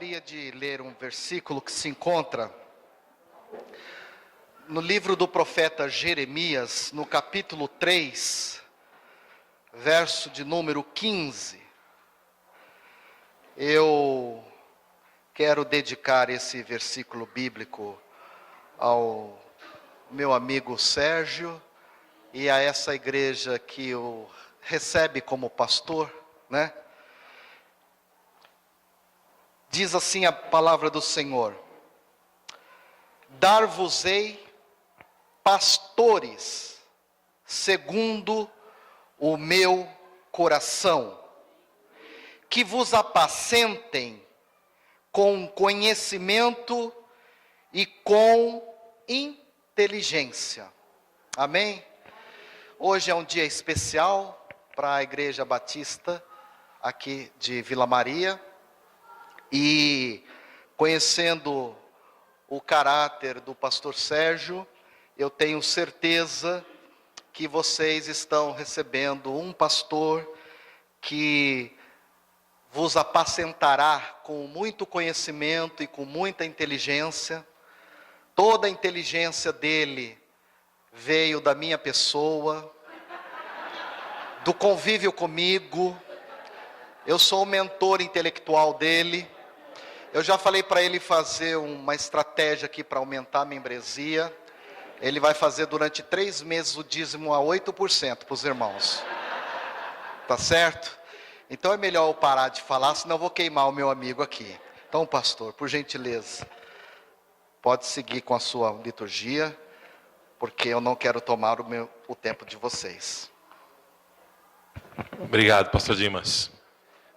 gostaria de ler um versículo que se encontra no livro do profeta Jeremias, no capítulo 3, verso de número 15. Eu quero dedicar esse versículo bíblico ao meu amigo Sérgio e a essa igreja que o recebe como pastor, né? Diz assim a palavra do Senhor: dar-vos-ei pastores segundo o meu coração, que vos apacentem com conhecimento e com inteligência. Amém? Hoje é um dia especial para a Igreja Batista aqui de Vila Maria. E conhecendo o caráter do pastor Sérgio, eu tenho certeza que vocês estão recebendo um pastor que vos apacentará com muito conhecimento e com muita inteligência. Toda a inteligência dele veio da minha pessoa, do convívio comigo. Eu sou o mentor intelectual dele. Eu já falei para ele fazer uma estratégia aqui para aumentar a membresia. Ele vai fazer durante 3 meses o dízimo a 8% para os irmãos. Tá certo? Então é melhor eu parar de falar, senão eu vou queimar o meu amigo aqui. Então, pastor, por gentileza, pode seguir com a sua liturgia, porque eu não quero tomar o tempo de vocês. Obrigado, pastor Dimas.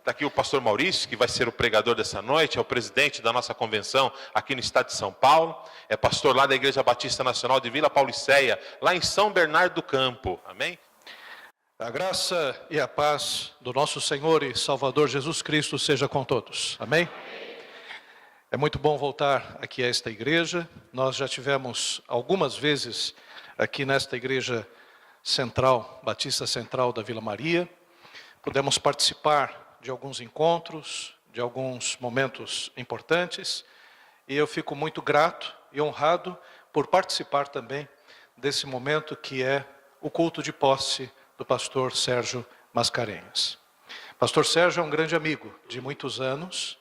Daqui o pastor Maurício, que vai ser o pregador dessa noite, é o presidente da nossa convenção aqui no estado de São Paulo, é pastor lá da Igreja Batista Nacional de Vila Pauliceia, lá em São Bernardo do Campo. Amém? A graça e a paz do nosso Senhor e Salvador Jesus Cristo seja com todos. Amém? É muito bom voltar aqui a esta igreja. Nós já tivemos algumas vezes aqui nesta igreja central, Batista Central da Vila Maria. Pudemos participar de alguns encontros, de alguns momentos importantes, e eu fico muito grato e honrado por participar também desse momento que é o culto de posse do pastor Sérgio Mascarenhas. Pastor Sérgio é um grande amigo de muitos anos,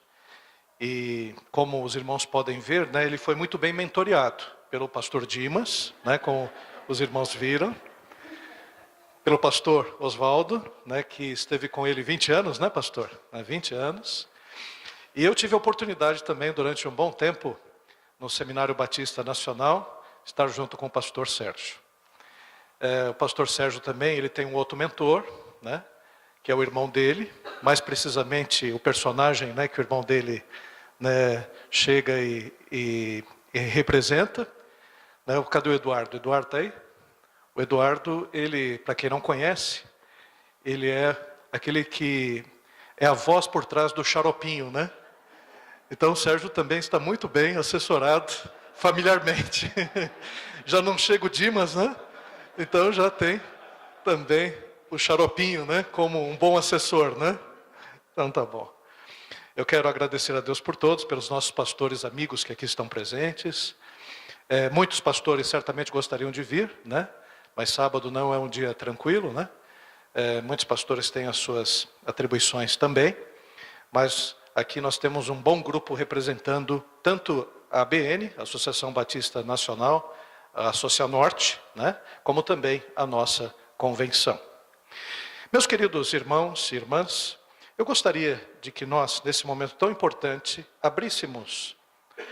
e como os irmãos podem ver, né, ele foi muito bem mentoreado pelo pastor Dimas, né, como os irmãos viram, pelo pastor Oswaldo, né, que esteve com ele 20 anos, né, pastor? 20 anos. E eu tive a oportunidade também, durante um bom tempo, no Seminário Batista Nacional, estar junto com o pastor Sérgio. O pastor Sérgio também, ele tem um outro mentor, né, que é o irmão dele, mais precisamente o personagem, né, que o irmão dele, né, chega e representa. Né, cadê o Eduardo? O Eduardo está aí? O Eduardo, ele, para quem não conhece, ele é aquele que é a voz por trás do xaropinho, né? Então o Sérgio também está muito bem assessorado familiarmente. Já não chega o Dimas, né? Então já tem também o xaropinho, né? Como um bom assessor, né? Então tá bom. Eu quero agradecer a Deus por todos, pelos nossos pastores amigos que aqui estão presentes. Muitos pastores certamente gostariam de vir, né? Mas sábado não é um dia tranquilo, né? Muitos pastores têm as suas atribuições também, mas aqui nós temos um bom grupo representando tanto a ABN, a Associação Batista Nacional, a Socianorte, né? Como também a nossa convenção. Meus queridos irmãos e irmãs, eu gostaria de que nós, nesse momento tão importante, abríssemos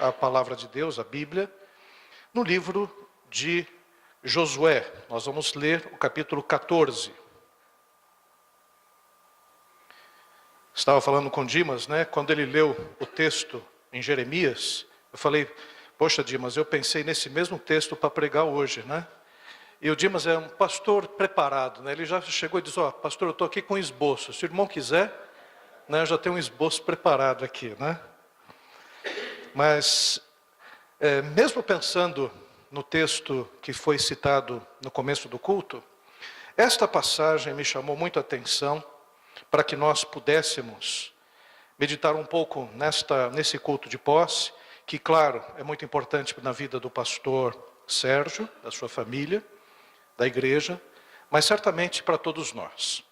a palavra de Deus, a Bíblia, no livro de Josué. Nós vamos ler o capítulo 14. Estava falando com Dimas, né? Quando ele leu o texto em Jeremias, eu falei, poxa Dimas, eu pensei nesse mesmo texto para pregar hoje, né? E o Dimas é um pastor preparado, né? Ele já chegou e disse, pastor, eu estou aqui com esboço. Se o irmão quiser, né, eu já tenho um esboço preparado aqui, né? Mas, mesmo pensando no texto que foi citado no começo do culto, esta passagem me chamou muito a atenção para que nós pudéssemos meditar um pouco nesse culto de posse, que, claro, é muito importante na vida do pastor Sérgio, da sua família, da igreja, mas certamente para todos nós.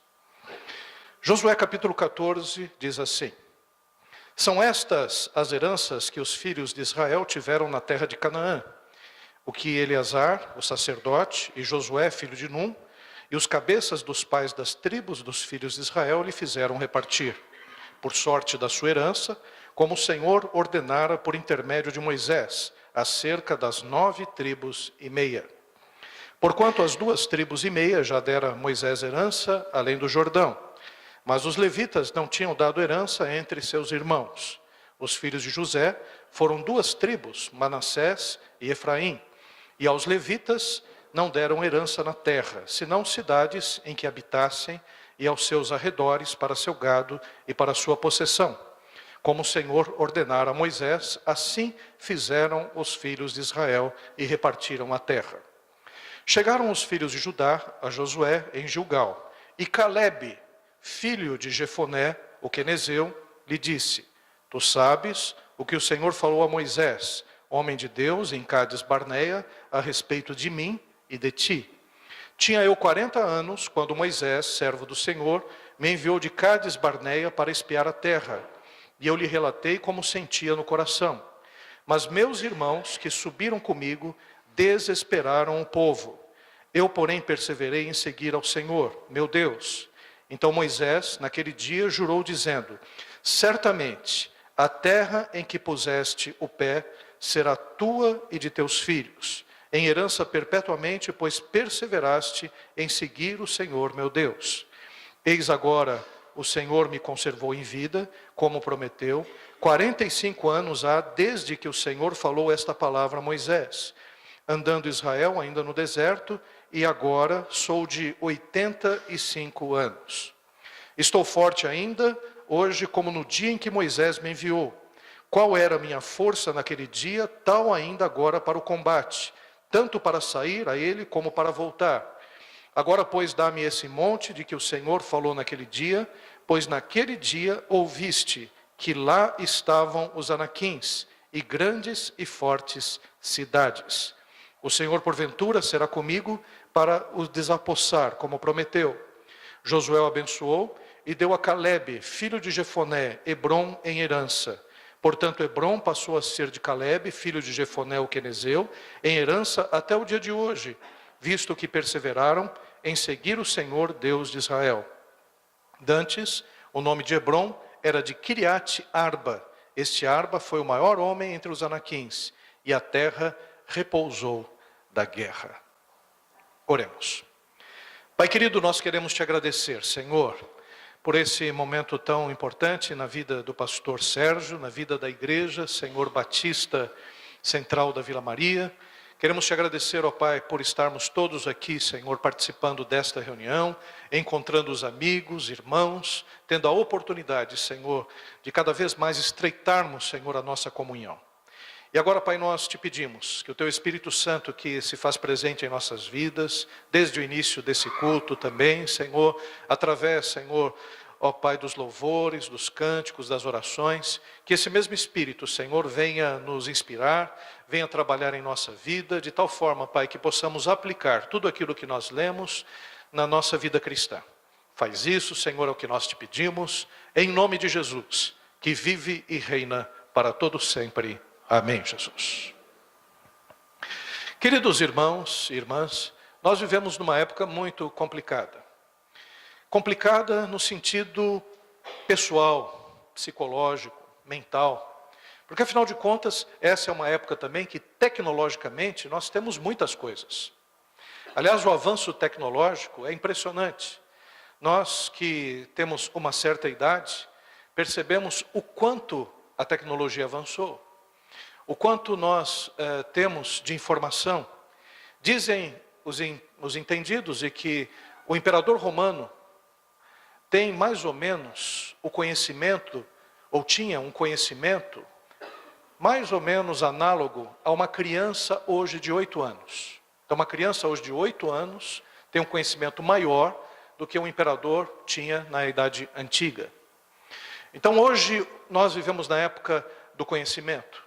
Josué capítulo 14 diz assim: são estas as heranças que os filhos de Israel tiveram na terra de Canaã, o que Eleazar, o sacerdote, e Josué, filho de Num, e os cabeças dos pais das tribos dos filhos de Israel lhe fizeram repartir, por sorte da sua herança, como o Senhor ordenara por intermédio de Moisés, acerca das 9 tribos e meia. Porquanto as 2 tribos e meia já dera Moisés herança, além do Jordão. Mas os levitas não tinham dado herança entre seus irmãos. Os filhos de José foram 2 tribos, Manassés e Efraim. E aos levitas não deram herança na terra, senão cidades em que habitassem e aos seus arredores para seu gado e para sua possessão. Como o Senhor ordenara a Moisés, assim fizeram os filhos de Israel e repartiram a terra. Chegaram os filhos de Judá a Josué em Gilgal, e Calebe, filho de Jefoné, o quenezeu, lhe disse: tu sabes o que o Senhor falou a Moisés, homem de Deus, em Cádiz Barneia, a respeito de mim e de ti. Tinha eu 40 anos, quando Moisés, servo do Senhor, me enviou de Cádiz Barneia para espiar a terra, e eu lhe relatei como sentia no coração. Mas meus irmãos, que subiram comigo, desesperaram o povo. Eu, porém, perseverei em seguir ao Senhor, meu Deus. Então Moisés, naquele dia, jurou, dizendo: certamente a terra em que puseste o pé será tua e de teus filhos, em herança perpetuamente, pois perseveraste em seguir o Senhor, meu Deus. Eis agora, o Senhor me conservou em vida, como prometeu. 45 anos há desde que o Senhor falou esta palavra a Moisés, andando Israel ainda no deserto, e agora sou de 85 anos. Estou forte ainda, hoje, como no dia em que Moisés me enviou. Qual era a minha força naquele dia, tal ainda agora para o combate, tanto para sair a ele como para voltar. Agora, pois, dá-me esse monte de que o Senhor falou naquele dia, pois naquele dia ouviste que lá estavam os anaquins, e grandes e fortes cidades. O Senhor, porventura, será comigo para os desapossar, como prometeu. Josué o abençoou e deu a Calebe, filho de Jefoné, Hebrom em herança. Portanto, Hebrom passou a ser de Calebe, filho de Jefoné o quenezeu, em herança até o dia de hoje, visto que perseveraram em seguir o Senhor, Deus de Israel. Dantes, o nome de Hebrom era de Kiriate Arba. Este Arba foi o maior homem entre os anaquins, e a terra repousou da guerra. Oremos. Pai querido, nós queremos te agradecer, Senhor, por esse momento tão importante na vida do pastor Sérgio, na vida da igreja, Senhor Batista Central da Vila Maria. Queremos te agradecer, ó Pai, por estarmos todos aqui, Senhor, participando desta reunião, encontrando os amigos, irmãos, tendo a oportunidade, Senhor, de cada vez mais estreitarmos, Senhor, a nossa comunhão. E agora, Pai, nós te pedimos que o Teu Espírito Santo, que se faz presente em nossas vidas, desde o início desse culto também, Senhor, através, Senhor, ó Pai, dos louvores, dos cânticos, das orações, que esse mesmo Espírito, Senhor, venha nos inspirar, venha trabalhar em nossa vida, de tal forma, Pai, que possamos aplicar tudo aquilo que nós lemos na nossa vida cristã. Faz isso, Senhor, é o que nós te pedimos, em nome de Jesus, que vive e reina para todo sempre. Amém, Jesus. Queridos irmãos e irmãs, nós vivemos numa época muito complicada. Complicada no sentido pessoal, psicológico, mental. Porque, afinal de contas, essa é uma época também que, tecnologicamente, nós temos muitas coisas. Aliás, o avanço tecnológico é impressionante. Nós que temos uma certa idade, percebemos o quanto a tecnologia avançou. O quanto nós temos de informação. Dizem os entendidos de que o imperador romano tem mais ou menos o conhecimento, ou tinha um conhecimento, mais ou menos análogo a uma criança hoje de 8 anos. Então, uma criança hoje de 8 anos tem um conhecimento maior do que o imperador tinha na Idade Antiga. Então hoje nós vivemos na época do conhecimento.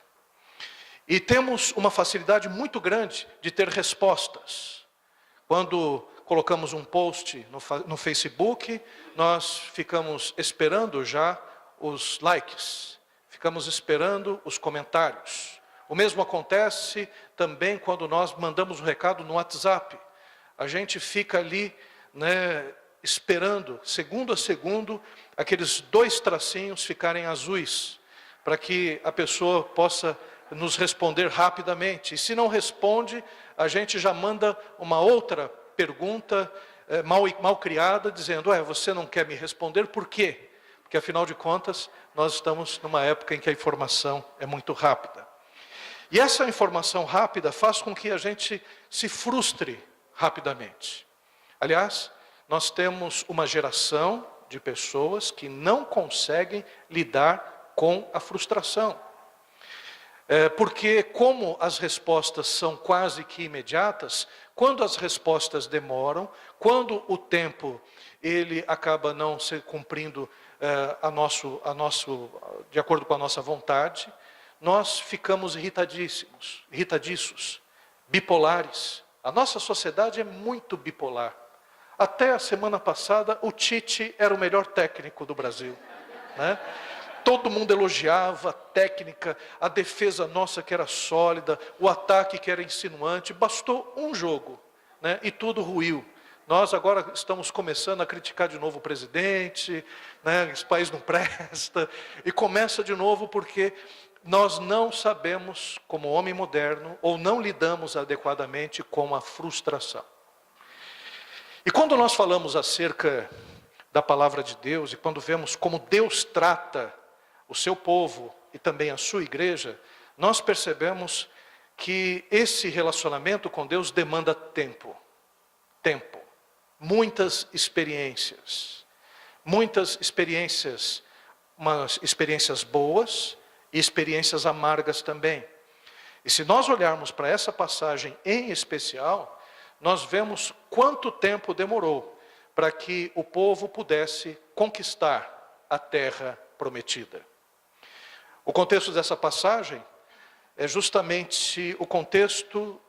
E temos uma facilidade muito grande de ter respostas. Quando colocamos um post no Facebook, nós ficamos esperando já os likes, ficamos esperando os comentários. O mesmo acontece também quando nós mandamos um recado no WhatsApp. A gente fica ali, esperando, segundo a segundo, aqueles 2 tracinhos ficarem azuis, para que a pessoa possa nos responder rapidamente. E se não responde, a gente já manda uma outra pergunta mal criada, dizendo, você não quer me responder, por quê? Porque afinal de contas, nós estamos numa época em que a informação é muito rápida. E essa informação rápida faz com que a gente se frustre rapidamente. Aliás, nós temos uma geração de pessoas que não conseguem lidar com a frustração. Porque como as respostas são quase que imediatas, quando as respostas demoram, quando o tempo ele acaba não se cumprindo de acordo com a nossa vontade, nós ficamos irritadiços, bipolares. A nossa sociedade é muito bipolar. Até a semana passada, o Tite era o melhor técnico do Brasil, né? Todo mundo elogiava a técnica, a defesa nossa que era sólida, o ataque que era insinuante. Bastou um jogo, né? E tudo ruiu. Nós agora estamos começando a criticar de novo o presidente, né? Esse país não presta. E começa de novo porque nós não sabemos, como homem moderno, ou não lidamos adequadamente com a frustração. E quando nós falamos acerca da palavra de Deus, e quando vemos como Deus trata o seu povo e também a sua igreja, nós percebemos que esse relacionamento com Deus demanda tempo. Muitas experiências, experiências boas e experiências amargas também. E se nós olharmos para essa passagem em especial, nós vemos quanto tempo demorou para que o povo pudesse conquistar a terra prometida. O contexto dessa passagem é justamente o contexto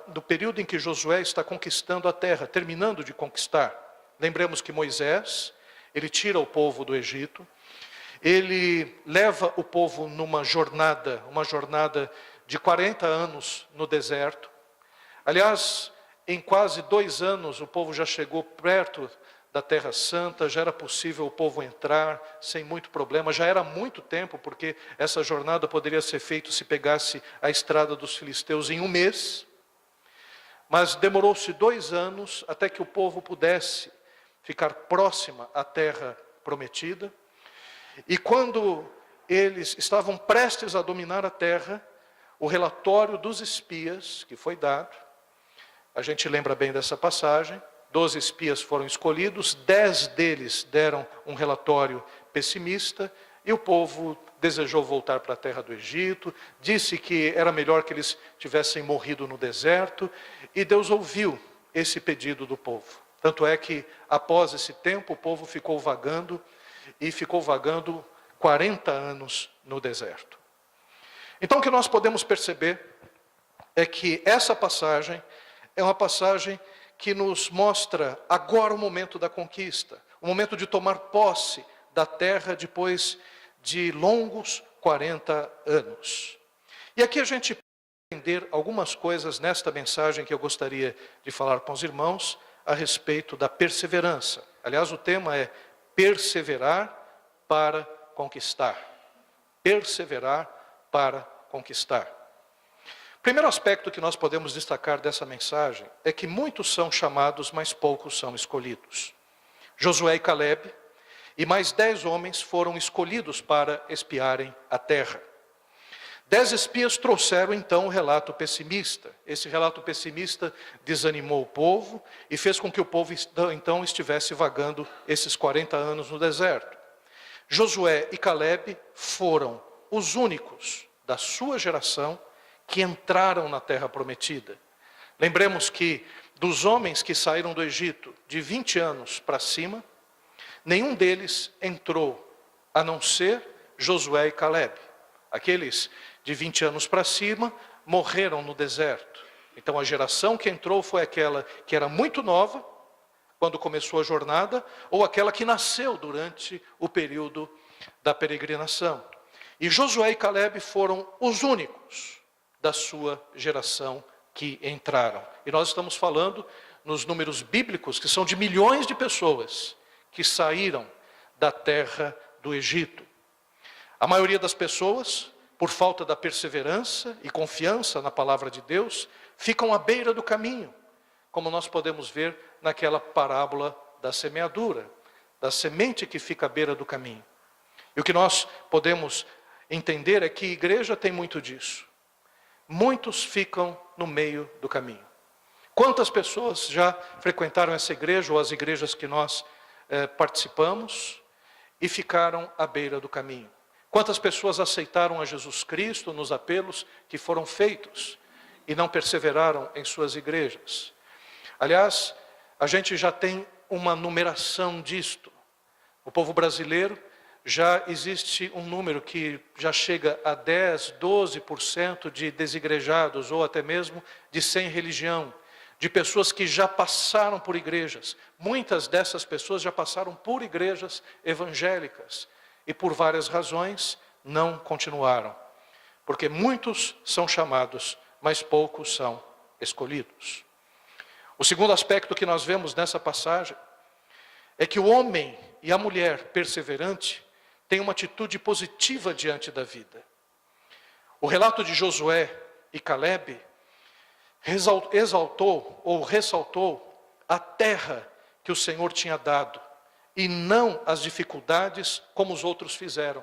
do período em que Josué está conquistando a terra, terminando de conquistar. Lembremos que Moisés, ele tira o povo do Egito, ele leva o povo numa jornada de 40 anos no deserto. Aliás, em quase 2 anos o povo já chegou perto da Terra Santa, já era possível o povo entrar sem muito problema, já era muito tempo, porque essa jornada poderia ser feita se pegasse a estrada dos filisteus em 1 mês, mas demorou-se 2 anos até que o povo pudesse ficar próxima à terra prometida, e quando eles estavam prestes a dominar a terra, o relatório dos espias que foi dado, a gente lembra bem dessa passagem, 12 espias foram escolhidos, 10 deles deram um relatório pessimista, e o povo desejou voltar para a terra do Egito, disse que era melhor que eles tivessem morrido no deserto, e Deus ouviu esse pedido do povo. Tanto é que, após esse tempo, o povo ficou vagando, e ficou vagando 40 anos no deserto. Então, o que nós podemos perceber é que essa passagem é uma passagem que nos mostra agora o momento da conquista, o momento de tomar posse da terra depois de longos 40 anos. E aqui a gente pode entender algumas coisas nesta mensagem que eu gostaria de falar com os irmãos a respeito da perseverança. Aliás, o tema é perseverar para conquistar. Perseverar para conquistar. O primeiro aspecto que nós podemos destacar dessa mensagem é que muitos são chamados, mas poucos são escolhidos. Josué e Caleb e mais 10 homens foram escolhidos para espiarem a terra. 10 espias trouxeram então um relato pessimista. Esse relato pessimista desanimou o povo e fez com que o povo então estivesse vagando esses 40 anos no deserto. Josué e Caleb foram os únicos da sua geração que entraram na terra prometida. Lembremos que dos homens que saíram do Egito de 20 anos para cima, nenhum deles entrou a não ser Josué e Calebe. Aqueles de 20 anos para cima morreram no deserto. Então a geração que entrou foi aquela que era muito nova, quando começou a jornada, ou aquela que nasceu durante o período da peregrinação. E Josué e Calebe foram os únicos da sua geração que entraram. E nós estamos falando nos números bíblicos, que são de milhões de pessoas que saíram da terra do Egito. A maioria das pessoas, por falta da perseverança e confiança na palavra de Deus, ficam à beira do caminho, como nós podemos ver naquela parábola da semeadura, da semente que fica à beira do caminho. E o que nós podemos entender é que a igreja tem muito disso. Muitos ficam no meio do caminho. Quantas pessoas já frequentaram essa igreja ou as igrejas que nós participamos e ficaram à beira do caminho? Quantas pessoas aceitaram a Jesus Cristo nos apelos que foram feitos e não perseveraram em suas igrejas? Aliás, a gente já tem uma numeração disto. O povo brasileiro, já existe um número que já chega a 10, 12% de desigrejados, ou até mesmo de sem religião, de pessoas que já passaram por igrejas. Muitas dessas pessoas já passaram por igrejas evangélicas e por várias razões não continuaram. Porque muitos são chamados, mas poucos são escolhidos. O segundo aspecto que nós vemos nessa passagem é que o homem e a mulher perseverante têm uma atitude positiva diante da vida. O relato de Josué e Calebe exaltou ou ressaltou a terra que o Senhor tinha dado e não as dificuldades como os outros fizeram.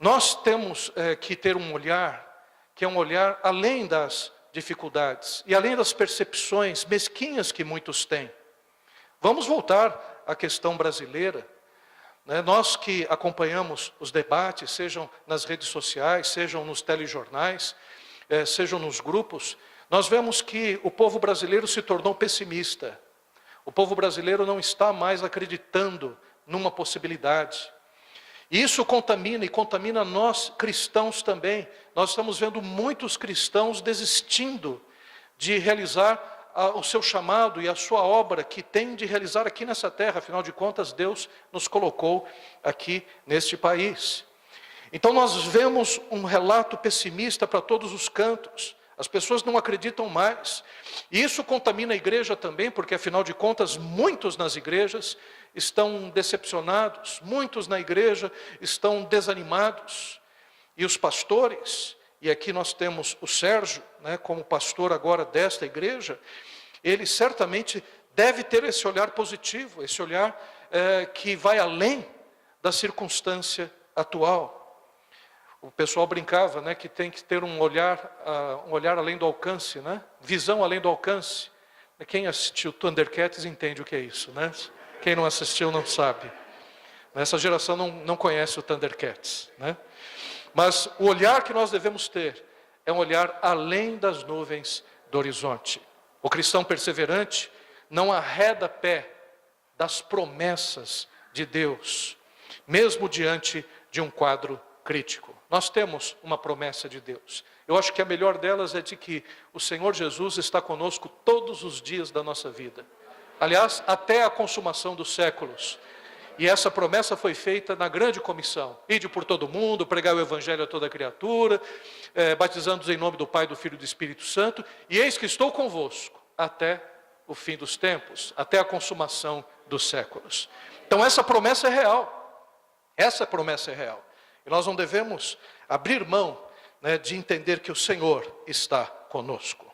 Nós temos que ter um olhar que é um olhar além das dificuldades e além das percepções mesquinhas que muitos têm. Vamos voltar à questão brasileira. Nós que acompanhamos os debates, sejam nas redes sociais, sejam nos telejornais, sejam nos grupos, nós vemos que o povo brasileiro se tornou pessimista. O povo brasileiro não está mais acreditando numa possibilidade. E isso contamina, e contamina nós cristãos também. Nós estamos vendo muitos cristãos desistindo de realizar o seu chamado e a sua obra que tem de realizar aqui nessa terra. Afinal de contas, Deus nos colocou aqui neste país. Então nós vemos um relato pessimista para todos os cantos. As pessoas não acreditam mais. E isso contamina a igreja também, porque afinal de contas, muitos nas igrejas estão decepcionados, muitos na igreja estão desanimados. E os pastores, e aqui nós temos o Sérgio, como pastor agora desta igreja, ele certamente deve ter esse olhar positivo, esse olhar que vai além da circunstância atual. O pessoal brincava, que tem que ter um olhar além do alcance, visão além do alcance. Quem assistiu Thundercats entende o que é isso, Quem não assistiu não sabe. Essa geração não conhece o Thundercats, Mas o olhar que nós devemos ter é um olhar além das nuvens do horizonte. O cristão perseverante não arreda pé das promessas de Deus, mesmo diante de um quadro crítico. Nós temos uma promessa de Deus. Eu acho que a melhor delas é de que o Senhor Jesus está conosco todos os dias da nossa vida. Aliás, até a consumação dos séculos. E essa promessa foi feita na grande comissão. Ide por todo mundo, pregai o evangelho a toda criatura, batizando-os em nome do Pai, do Filho e do Espírito Santo. E eis que estou convosco até o fim dos tempos, até a consumação dos séculos. Então essa promessa é real. Essa promessa é real. E nós não devemos abrir mão de entender que o Senhor está conosco.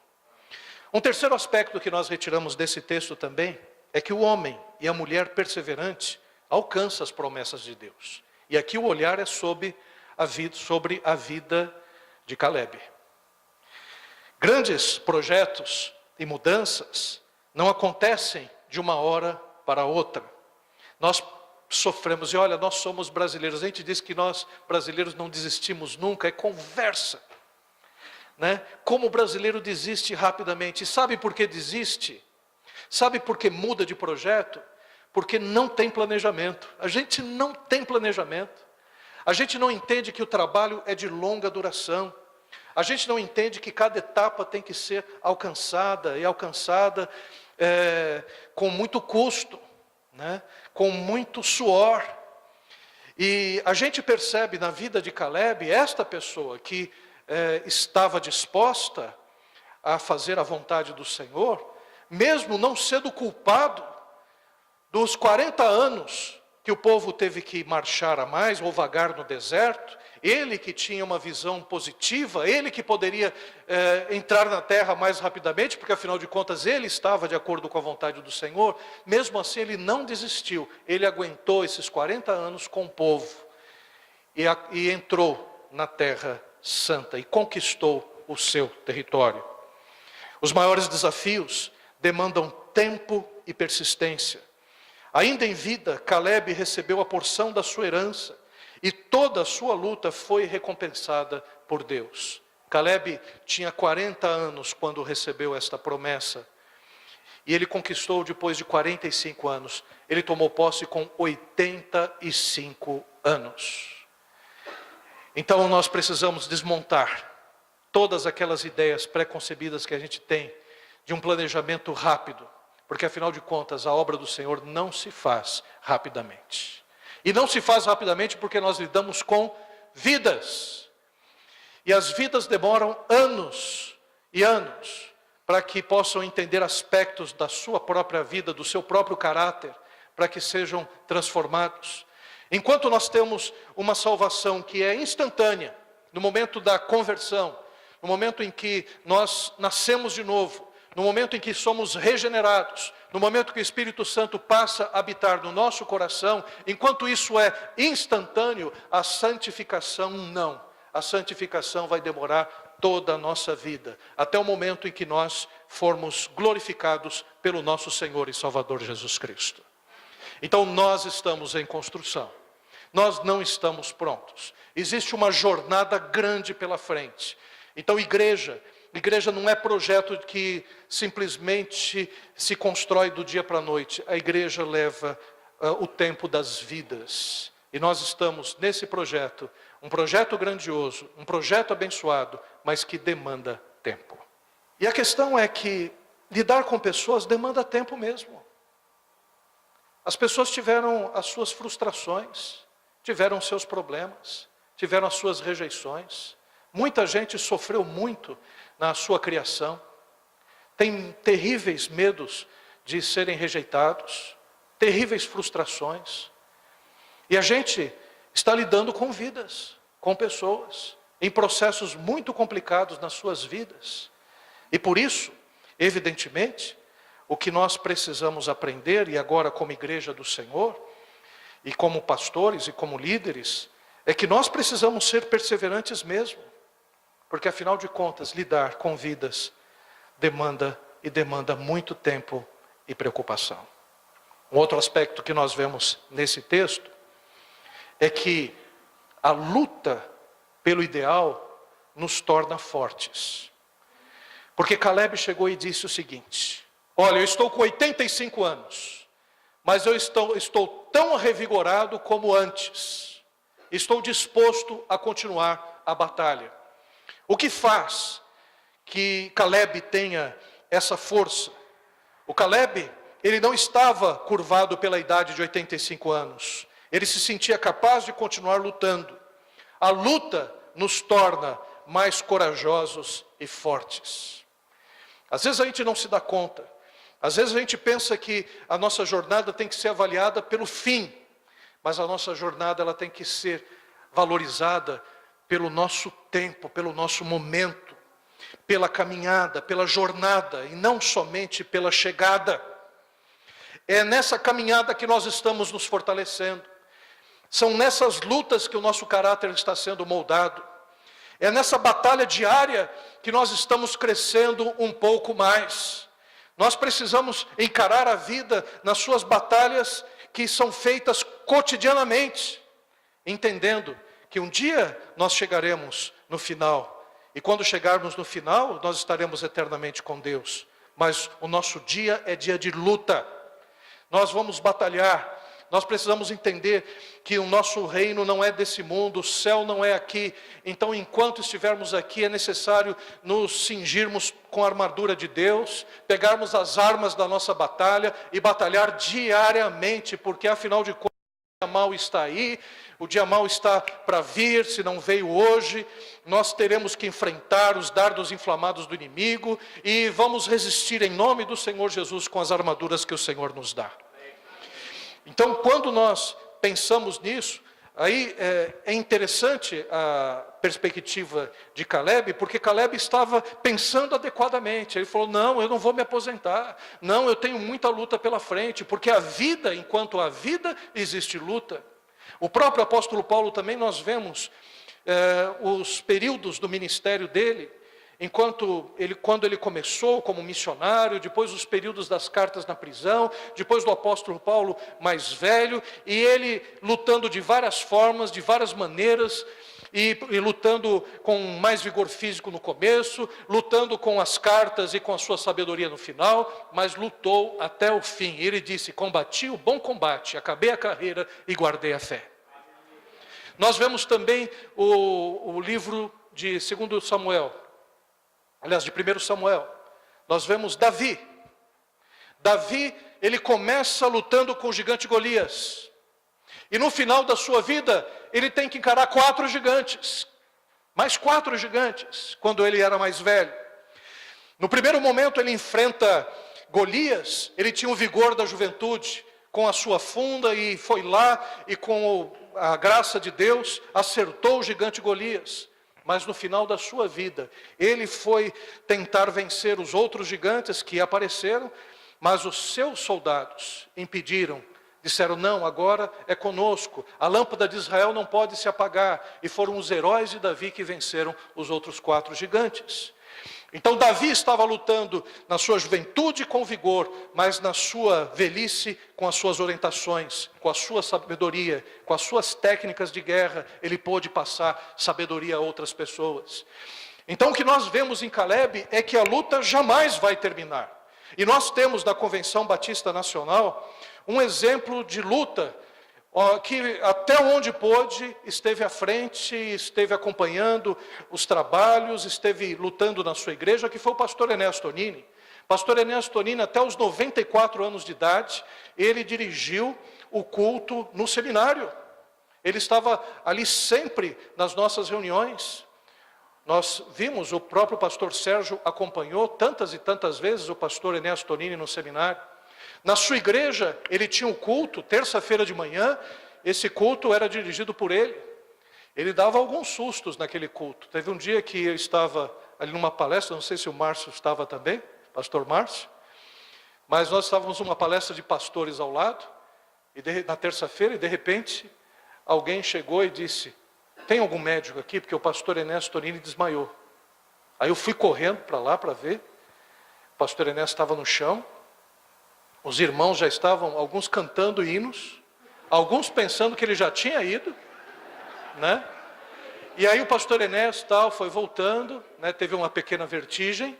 Um terceiro aspecto que nós retiramos desse texto também é que o homem e a mulher perseverante alcançam as promessas de Deus. E aqui o olhar é sobre a vida de Calebe. Grandes projetos e mudanças não acontecem de uma hora para outra. Nós sofremos, e olha, nós somos brasileiros, a gente diz que nós brasileiros não desistimos nunca, é conversa. Como o brasileiro desiste rapidamente. E sabe por que desiste? Sabe por que muda de projeto? porque não tem planejamento. A gente não tem planejamento. A gente não entende que o trabalho é de longa duração. A gente não entende que cada etapa tem que ser alcançada, e alcançada com muito custo, né? Com muito suor. E a gente percebe na vida de Caleb, esta pessoa que estava disposta a fazer a vontade do Senhor, mesmo não sendo culpado dos 40 anos que o povo teve que marchar a mais, ou vagar no deserto, ele que tinha uma visão positiva, ele que poderia entrar na terra mais rapidamente, porque afinal de contas ele estava de acordo com a vontade do Senhor, mesmo assim ele não desistiu, ele aguentou esses 40 anos com o povo, e entrou na terra santa, e conquistou o seu território. Os maiores desafios demandam tempo e persistência. Ainda em vida, Caleb recebeu a porção da sua herança, e toda a sua luta foi recompensada por Deus. Caleb tinha 40 anos quando recebeu esta promessa, e ele conquistou depois de 45 anos. Ele tomou posse com 85 anos. Então nós precisamos desmontar todas aquelas ideias pré-concebidas que a gente tem de um planejamento rápido, porque afinal de contas a obra do Senhor não se faz rapidamente. E não se faz rapidamente porque nós lidamos com vidas. E as vidas demoram anos e anos para que possam entender aspectos da sua própria vida, do seu próprio caráter, para que sejam transformados. Enquanto nós temos uma salvação que é instantânea, no momento da conversão, no momento em que nós nascemos de novo, no momento em que somos regenerados, no momento que o Espírito Santo passa a habitar no nosso coração, enquanto isso é instantâneo, a santificação não. A santificação vai demorar toda a nossa vida, até o momento em que nós formos glorificados pelo nosso Senhor e Salvador Jesus Cristo. Então nós estamos em construção, nós não estamos prontos, existe uma jornada grande pela frente. Então igreja não é projeto que simplesmente se constrói do dia para a noite. A igreja leva o tempo das vidas. E nós estamos nesse projeto, um projeto grandioso, um projeto abençoado, mas que demanda tempo. E a questão é que lidar com pessoas demanda tempo mesmo. As pessoas tiveram as suas frustrações, tiveram seus problemas, tiveram as suas rejeições. Muita gente sofreu muito na sua criação, tem terríveis medos de serem rejeitados, terríveis frustrações. E a gente está lidando com vidas, com pessoas, em processos muito complicados nas suas vidas. E por isso, evidentemente, o que nós precisamos aprender, e agora como igreja do Senhor, e como pastores e como líderes, é que nós precisamos ser perseverantes mesmo. Porque afinal de contas, lidar com vidas demanda muito tempo e preocupação. Um outro aspecto que nós vemos nesse texto é que a luta pelo ideal nos torna fortes. Porque Caleb chegou e disse o seguinte: olha, eu estou com 85 anos, mas eu estou tão revigorado como antes. Estou disposto a continuar a batalha. O que faz que Caleb tenha essa força? O Caleb, ele não estava curvado pela idade de 85 anos. Ele se sentia capaz de continuar lutando. A luta nos torna mais corajosos e fortes. Às vezes a gente não se dá conta. Às vezes a gente pensa que a nossa jornada tem que ser avaliada pelo fim. Mas a nossa jornada ela tem que ser valorizada pelo nosso tempo, pelo nosso momento, pela caminhada, pela jornada, e não somente pela chegada. É nessa caminhada que nós estamos nos fortalecendo. São nessas lutas que o nosso caráter está sendo moldado. É nessa batalha diária que nós estamos crescendo um pouco mais. Nós precisamos encarar a vida nas suas batalhas que são feitas cotidianamente, entendendo que um dia nós chegaremos no final, e quando chegarmos no final, nós estaremos eternamente com Deus. Mas o nosso dia é dia de luta. nós vamos batalhar. Nós precisamos entender que o nosso reino não é desse mundo, o céu não é aqui. Então, enquanto estivermos aqui, é necessário nos cingirmos com a armadura de Deus, pegarmos as armas da nossa batalha e batalhar diariamente, porque afinal de contas, o dia mau está aí, o dia mau está para vir, se não veio hoje. Nós teremos que enfrentar os dardos inflamados do inimigo e vamos resistir em nome do Senhor Jesus com as armaduras que o Senhor nos dá. Então, quando nós pensamos nisso, aí é interessante a perspectiva de Caleb, porque Caleb estava pensando adequadamente. Ele falou, não, eu não vou me aposentar. Não, eu tenho muita luta pela frente, porque a vida, enquanto há vida, existe luta. O próprio apóstolo Paulo também, nós vemos os períodos do ministério dele, quando ele começou como missionário, depois os períodos das cartas na prisão, depois do apóstolo Paulo mais velho, e ele lutando de várias formas, de várias maneiras, e lutando com mais vigor físico no começo, lutando com as cartas e com a sua sabedoria no final, mas lutou até o fim. Ele disse, combati o bom combate, acabei a carreira e guardei a fé. Nós vemos também o livro de 2 Samuel, aliás, de 1 Samuel, nós vemos Davi. Davi, ele começa lutando com o gigante Golias. E no final da sua vida, ele tem que encarar 4 gigantes. Mais 4 gigantes, quando ele era mais velho. No primeiro momento, ele enfrenta Golias, ele tinha o vigor da juventude, com a sua funda, e foi lá, e com a graça de Deus, acertou o gigante Golias. Mas no final da sua vida, ele foi tentar vencer os outros gigantes que apareceram, mas os seus soldados impediram, disseram, não, agora é conosco, a lâmpada de Israel não pode se apagar, e foram os heróis de Davi que venceram os outros 4 gigantes. Então Davi estava lutando na sua juventude com vigor, mas na sua velhice com as suas orientações, com a sua sabedoria, com as suas técnicas de guerra, ele pôde passar sabedoria a outras pessoas. Então o que nós vemos em Caleb é que a luta jamais vai terminar. E nós temos na Convenção Batista Nacional um exemplo de luta que até onde pôde, esteve à frente, esteve acompanhando os trabalhos, esteve lutando na sua igreja, que foi o pastor Enéas Tonini. Pastor Enéas Tonini, até os 94 anos de idade, ele dirigiu o culto no seminário. Ele estava ali sempre nas nossas reuniões. Nós vimos, o próprio pastor Sérgio acompanhou tantas e tantas vezes o pastor Enéas Tonini no seminário. Na sua igreja, ele tinha um culto, terça-feira de manhã, esse culto era dirigido por ele. Ele dava alguns sustos naquele culto. Teve um dia que eu estava ali numa palestra, não sei se o Márcio estava também, pastor Márcio, mas nós estávamos numa palestra de pastores ao lado, na terça-feira, e de repente, alguém chegou e disse, tem algum médico aqui? Porque o pastor Enéas Tonini desmaiou. Aí eu fui correndo para lá para ver, o pastor Enéas estava no chão, os irmãos já estavam, alguns cantando hinos, alguns pensando que ele já tinha ido, né? E aí o pastor Enéas foi voltando, né? Teve uma pequena vertigem,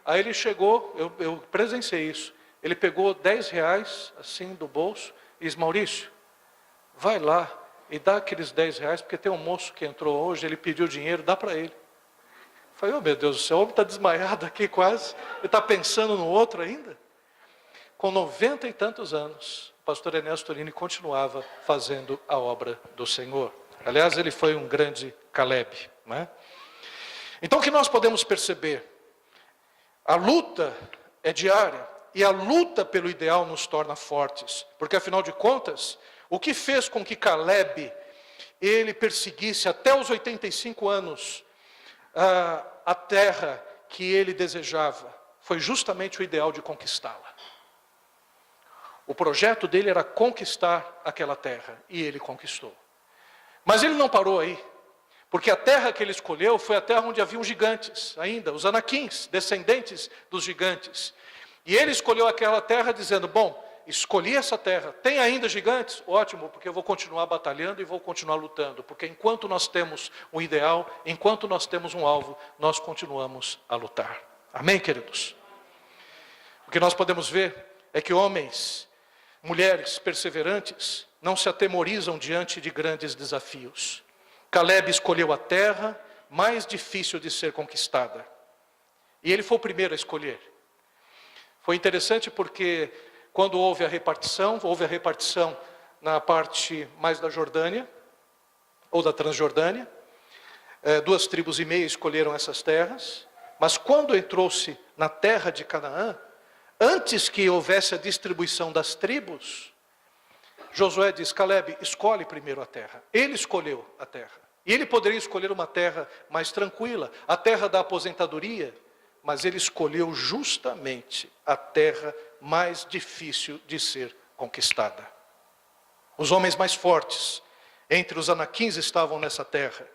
aí ele chegou, eu presenciei isso, ele pegou R$10 assim do bolso e disse, Maurício, vai lá e dá aqueles R$10, porque tem um moço que entrou hoje, ele pediu dinheiro, dá para ele. Eu falei, oh meu Deus do céu, o homem está desmaiado aqui quase, ele está pensando no outro ainda. Com 90 e tantos anos, o pastor Enéas Tonini continuava fazendo a obra do Senhor. Aliás, ele foi um grande Caleb, né? Então o que nós podemos perceber? A luta é diária, e a luta pelo ideal nos torna fortes, porque afinal de contas, o que fez com que Caleb, ele perseguisse até os 85 anos a terra que ele desejava, foi justamente o ideal de conquistá-la. O projeto dele era conquistar aquela terra, e ele conquistou. Mas ele não parou aí, porque a terra que ele escolheu foi a terra onde haviam gigantes ainda, os anaquins, descendentes dos gigantes. E ele escolheu aquela terra dizendo, bom, escolhi essa terra, tem ainda gigantes? Ótimo, porque eu vou continuar batalhando e vou continuar lutando, porque enquanto nós temos um ideal, enquanto nós temos um alvo, nós continuamos a lutar. Amém, queridos? O que nós podemos ver é que homens mulheres perseverantes não se atemorizam diante de grandes desafios. Caleb escolheu a terra mais difícil de ser conquistada. E ele foi o primeiro a escolher. Foi interessante porque quando houve a repartição na parte mais da Jordânia, ou da Transjordânia, 2,5 tribos escolheram essas terras, mas quando entrou-se na terra de Canaã, antes que houvesse a distribuição das tribos, Josué diz: Caleb, escolhe primeiro a terra. Ele escolheu a terra. E ele poderia escolher uma terra mais tranquila, a terra da aposentadoria, mas ele escolheu justamente a terra mais difícil de ser conquistada. Os homens mais fortes entre os anaquins estavam nessa terra.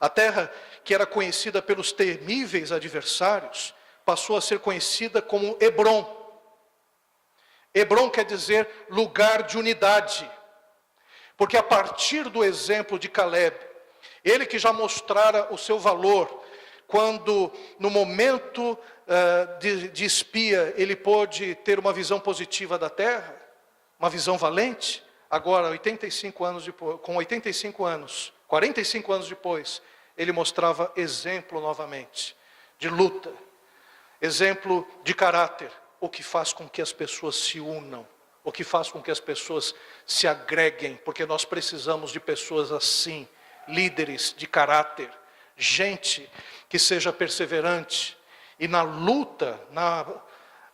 A terra que era conhecida pelos temíveis adversários, passou a ser conhecida como Hebrom. Hebrom quer dizer lugar de unidade. Porque a partir do exemplo de Caleb, ele que já mostrara o seu valor, quando no momento de espia, ele pôde ter uma visão positiva da terra, uma visão valente, agora 45 anos depois, com 85 anos, 45 anos depois, ele mostrava exemplo novamente, de luta, exemplo de caráter, o que faz com que as pessoas se unam, o que faz com que as pessoas se agreguem, porque nós precisamos de pessoas assim, líderes de caráter, gente que seja perseverante. E na luta,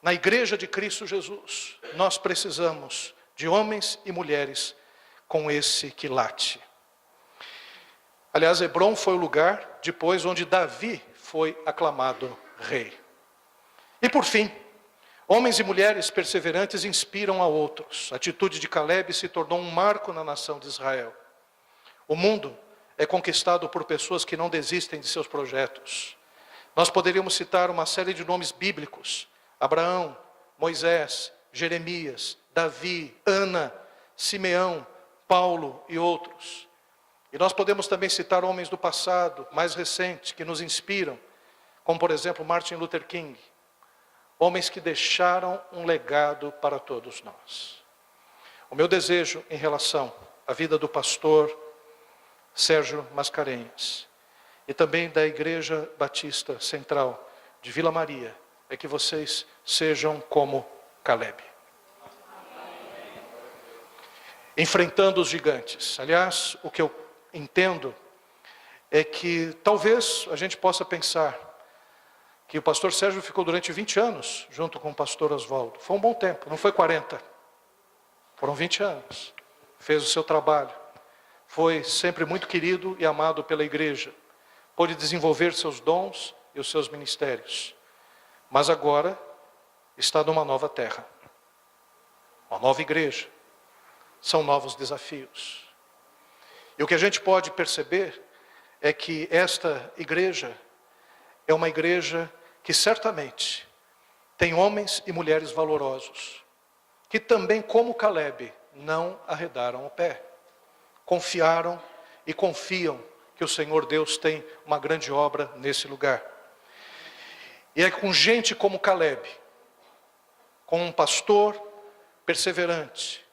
na igreja de Cristo Jesus, nós precisamos de homens e mulheres com esse quilate. Aliás, Hebrom foi o lugar depois onde Davi foi aclamado rei. E por fim, homens e mulheres perseverantes inspiram a outros. A atitude de Caleb se tornou um marco na nação de Israel. O mundo é conquistado por pessoas que não desistem de seus projetos. Nós poderíamos citar uma série de nomes bíblicos: Abraão, Moisés, Jeremias, Davi, Ana, Simeão, Paulo e outros. E nós podemos também citar homens do passado, mais recentes, que nos inspiram, como por exemplo Martin Luther King. Homens que deixaram um legado para todos nós. O meu desejo em relação à vida do pastor Sérgio Mascarenhas e também da Igreja Batista Central de Vila Maria é que vocês sejam como Caleb, enfrentando os gigantes. Aliás, o que eu entendo é que talvez a gente possa pensar que o pastor Sérgio ficou durante 20 anos junto com o pastor Oswaldo. Foi um bom tempo, não foi 40. Foram 20 anos. Fez o seu trabalho. Foi sempre muito querido e amado pela igreja. Pôde desenvolver seus dons e os seus ministérios. Mas agora está numa nova terra. Uma nova igreja. São novos desafios. E o que a gente pode perceber é que esta igreja é uma igreja que certamente tem homens e mulheres valorosos, que também, como Caleb, não arredaram o pé. Confiaram e confiam que o Senhor Deus tem uma grande obra nesse lugar. E é com gente como Caleb, com um pastor perseverante,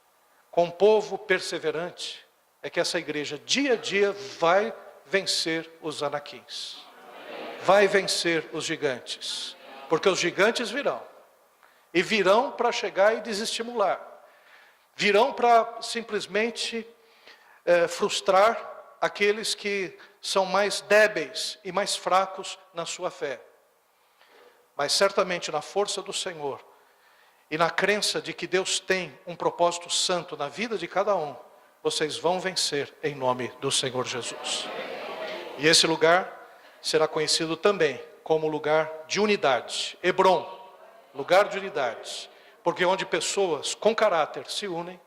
com um povo perseverante, é que essa igreja dia a dia vai vencer os anaquins. Vai vencer os gigantes. Porque os gigantes virão. E virão para chegar e desestimular. Virão para simplesmente frustrar aqueles que são mais débeis e mais fracos na sua fé. Mas certamente na força do Senhor e na crença de que Deus tem um propósito santo na vida de cada um, vocês vão vencer em nome do Senhor Jesus. E esse lugar será conhecido também como lugar de unidade. Hebrom, lugar de unidade. Porque onde pessoas com caráter se unem,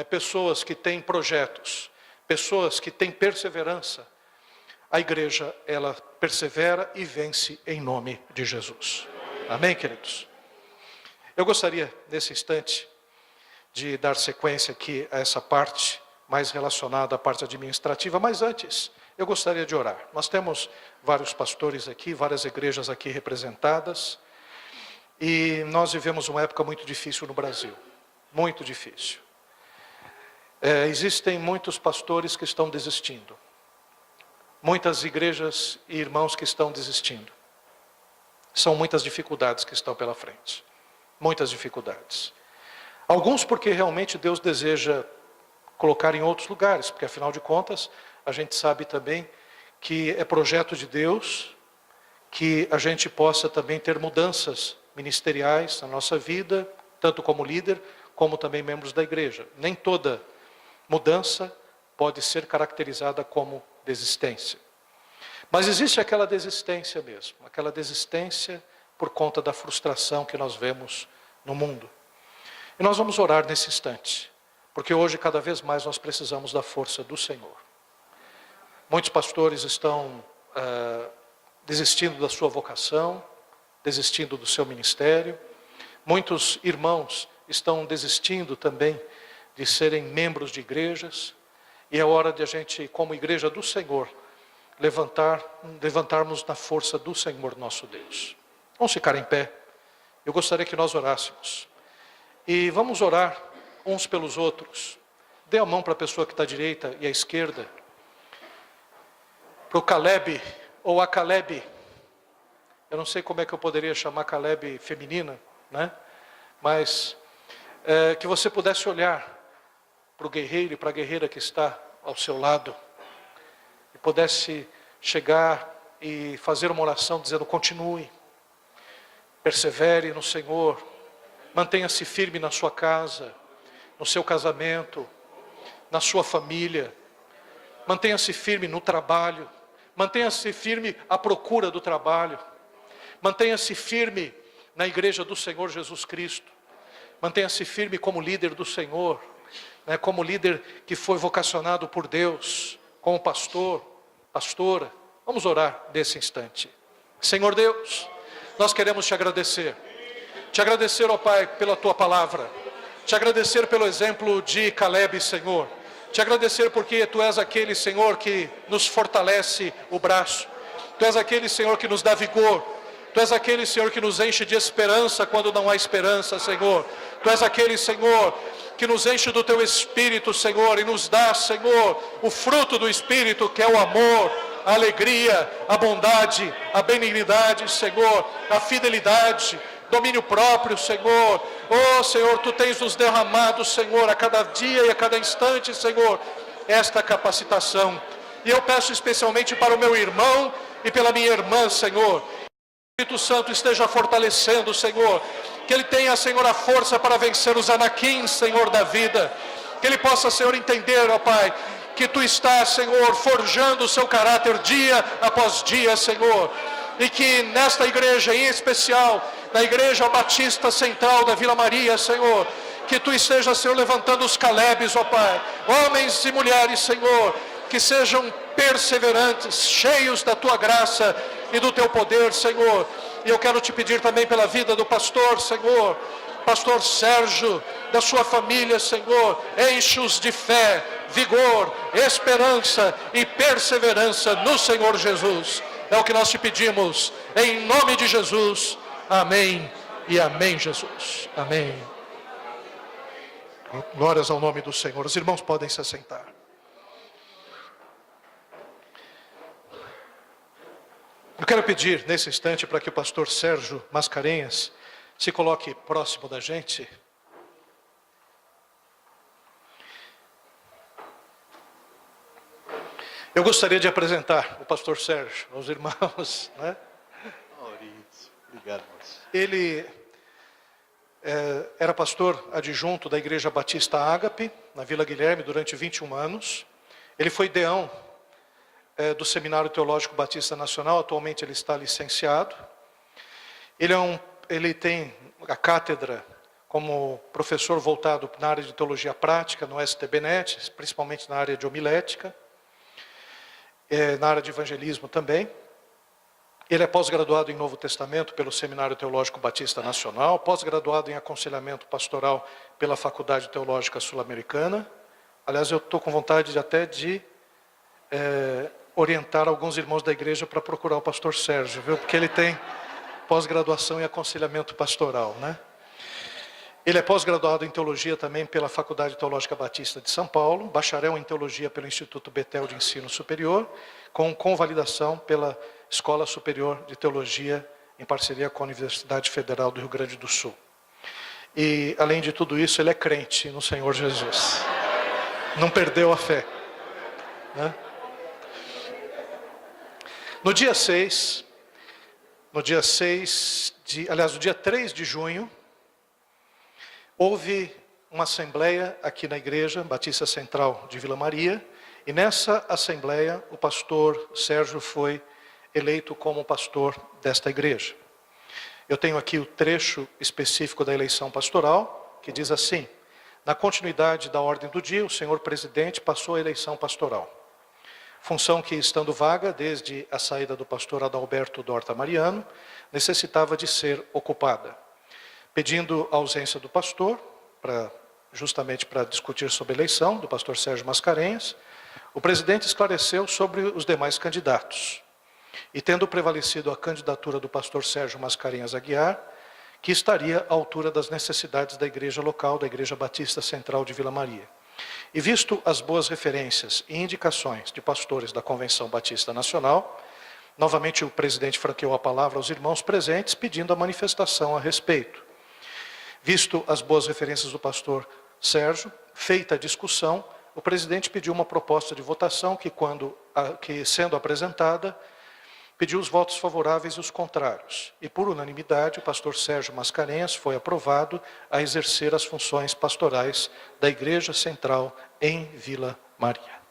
pessoas que têm projetos, pessoas que têm perseverança, a igreja, ela persevera e vence em nome de Jesus. Amém, queridos? Eu gostaria, nesse instante, de dar sequência aqui a essa parte mais relacionada à parte administrativa, mas antes, eu gostaria de orar. Nós temos vários pastores aqui, várias igrejas aqui representadas, e nós vivemos uma época muito difícil no Brasil. muito difícil. Existem muitos pastores que estão desistindo. Muitas igrejas e irmãos que estão desistindo. São muitas dificuldades que estão pela frente. Muitas dificuldades. Alguns porque realmente Deus deseja colocar em outros lugares, porque afinal de contas, a gente sabe também que é projeto de Deus que a gente possa também ter mudanças ministeriais na nossa vida, tanto como líder, como também membros da igreja. Nem toda mudança pode ser caracterizada como desistência. Mas existe aquela desistência mesmo, aquela desistência por conta da frustração que nós vemos no mundo. E nós vamos orar nesse instante, porque hoje cada vez mais nós precisamos da força do Senhor. Muitos pastores estão desistindo da sua vocação, desistindo do seu ministério. Muitos irmãos estão desistindo também de serem membros de igrejas. E é hora de a gente, como igreja do Senhor, levantarmos na força do Senhor nosso Deus. Vamos ficar em pé. Eu gostaria que nós orássemos. E vamos orar uns pelos outros. Dê a mão para a pessoa que está à direita e à esquerda. Para o Caleb ou a Caleb. Eu não sei como é que eu poderia chamar Caleb feminina, né? Mas que você pudesse olhar para o guerreiro e para a guerreira que está ao seu lado. E pudesse chegar e fazer uma oração dizendo: continue, persevere no Senhor, mantenha-se firme na sua casa, no seu casamento, na sua família, mantenha-se firme no trabalho, mantenha-se firme à procura do trabalho, mantenha-se firme na igreja do Senhor Jesus Cristo, mantenha-se firme como líder do Senhor, né, como líder que foi vocacionado por Deus, como pastor, pastora. Vamos orar nesse instante. Senhor Deus, nós queremos te agradecer, ó Pai, pela tua palavra, te agradecer pelo exemplo de Caleb, Senhor, te agradecer porque tu és aquele, Senhor, que nos fortalece o braço, tu és aquele, Senhor, que nos dá vigor, tu és aquele, Senhor, que nos enche de esperança quando não há esperança, Senhor, tu és aquele, Senhor, que nos enche do teu Espírito, Senhor, e nos dá, Senhor, o fruto do Espírito, que é o amor, a alegria, a bondade, a benignidade, Senhor, a fidelidade, domínio próprio, Senhor. Oh, Senhor, tu tens nos derramado, Senhor, a cada dia e a cada instante, Senhor, esta capacitação. E eu peço especialmente para o meu irmão e pela minha irmã, Senhor, que o Espírito Santo esteja fortalecendo, Senhor, que ele tenha, Senhor, a força para vencer os anaquins, Senhor, da vida, que ele possa, Senhor, entender, ó Pai, que tu estás, Senhor, forjando o seu caráter dia após dia, Senhor, e que nesta igreja, em especial, na Igreja Batista Central da Vila Maria, Senhor, que tu estejas, Senhor, levantando os Calebes, ó Pai, homens e mulheres, Senhor, que sejam perseverantes, cheios da tua graça e do teu poder, Senhor. E eu quero te pedir também pela vida do pastor, Senhor, pastor Sérgio, da sua família, Senhor, enche-os de fé, vigor, esperança e perseverança no Senhor Jesus. É o que nós te pedimos, em nome de Jesus. Amém e amém, Jesus. Amém. Glórias ao nome do Senhor. Os irmãos podem se assentar. Eu quero pedir nesse instante para que o pastor Sérgio Mascarenhas se coloque próximo da gente. Eu gostaria de apresentar o pastor Sérgio aos irmãos, né? Maurício, obrigado, Maurício. Ele era pastor adjunto da Igreja Batista Ágape, na Vila Guilherme, durante 21 anos. Ele foi deão do Seminário Teológico Batista Nacional, atualmente ele está licenciado. Ele tem a cátedra como professor voltado na área de teologia prática no STBnet, principalmente na área de homilética, na área de evangelismo também. Ele é pós-graduado em Novo Testamento pelo Seminário Teológico Batista Nacional, pós-graduado em aconselhamento pastoral pela Faculdade Teológica Sul-Americana. Aliás, eu estou com vontade até de orientar alguns irmãos da igreja para procurar o pastor Sérgio, viu? Porque ele tem pós-graduação em aconselhamento pastoral, né? Ele é pós-graduado em Teologia também pela Faculdade Teológica Batista de São Paulo, bacharel em Teologia pelo Instituto Betel de Ensino Superior, com convalidação pela Escola Superior de Teologia, em parceria com a Universidade Federal do Rio Grande do Sul. E, além de tudo isso, ele é crente no Senhor Jesus. Não perdeu a fé, né? No dia 3 de junho, houve uma assembleia aqui na Igreja Batista Central de Vila Maria, e nessa assembleia o pastor Sérgio foi eleito como pastor desta igreja. Eu tenho aqui o trecho específico da eleição pastoral, que diz assim: na continuidade da ordem do dia, o senhor presidente passou a eleição pastoral. Função que, estando vaga desde a saída do pastor Adalberto Dorta Mariano, necessitava de ser ocupada. Pedindo a ausência do pastor, justamente para discutir sobre a eleição do pastor Sérgio Mascarenhas, o presidente esclareceu sobre os demais candidatos. E tendo prevalecido a candidatura do pastor Sérgio Mascarenhas Aguiar, que estaria à altura das necessidades da igreja local, da Igreja Batista Central de Vila Maria. E visto as boas referências e indicações de pastores da Convenção Batista Nacional, novamente o presidente franqueou a palavra aos irmãos presentes, pedindo a manifestação a respeito. Visto as boas referências do pastor Sérgio, feita a discussão, o presidente pediu uma proposta de votação que sendo apresentada, pediu os votos favoráveis e os contrários. E por unanimidade, o pastor Sérgio Mascarenhas foi aprovado a exercer as funções pastorais da Igreja Central em Vila Maria.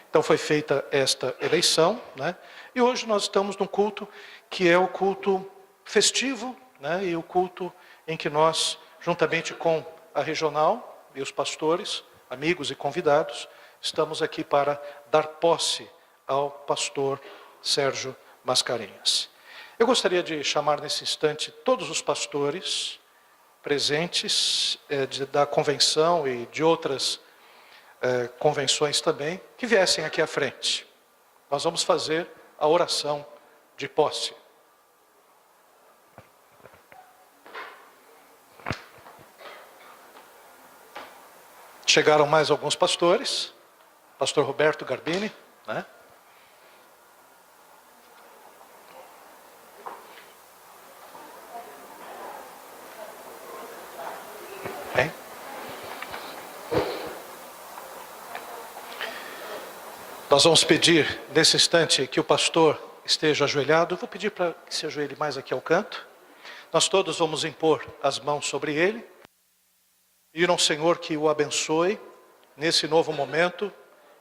Então foi feita esta eleição, né? E hoje nós estamos num culto que é o culto festivo, né? E o culto em que nós, juntamente com a regional e os pastores, amigos e convidados, estamos aqui para dar posse ao pastor Sérgio Mascarenhas. Eu gostaria de chamar nesse instante todos os pastores presentes da convenção e de outras convenções também, que viessem aqui à frente. Nós vamos fazer a oração de posse. Chegaram mais alguns pastores, pastor Roberto Garbini, né? Nós vamos pedir, nesse instante, que o pastor esteja ajoelhado. Eu vou pedir para que se ajoelhe mais aqui ao canto. Nós todos vamos impor as mãos sobre ele. E ao Senhor que o abençoe nesse novo momento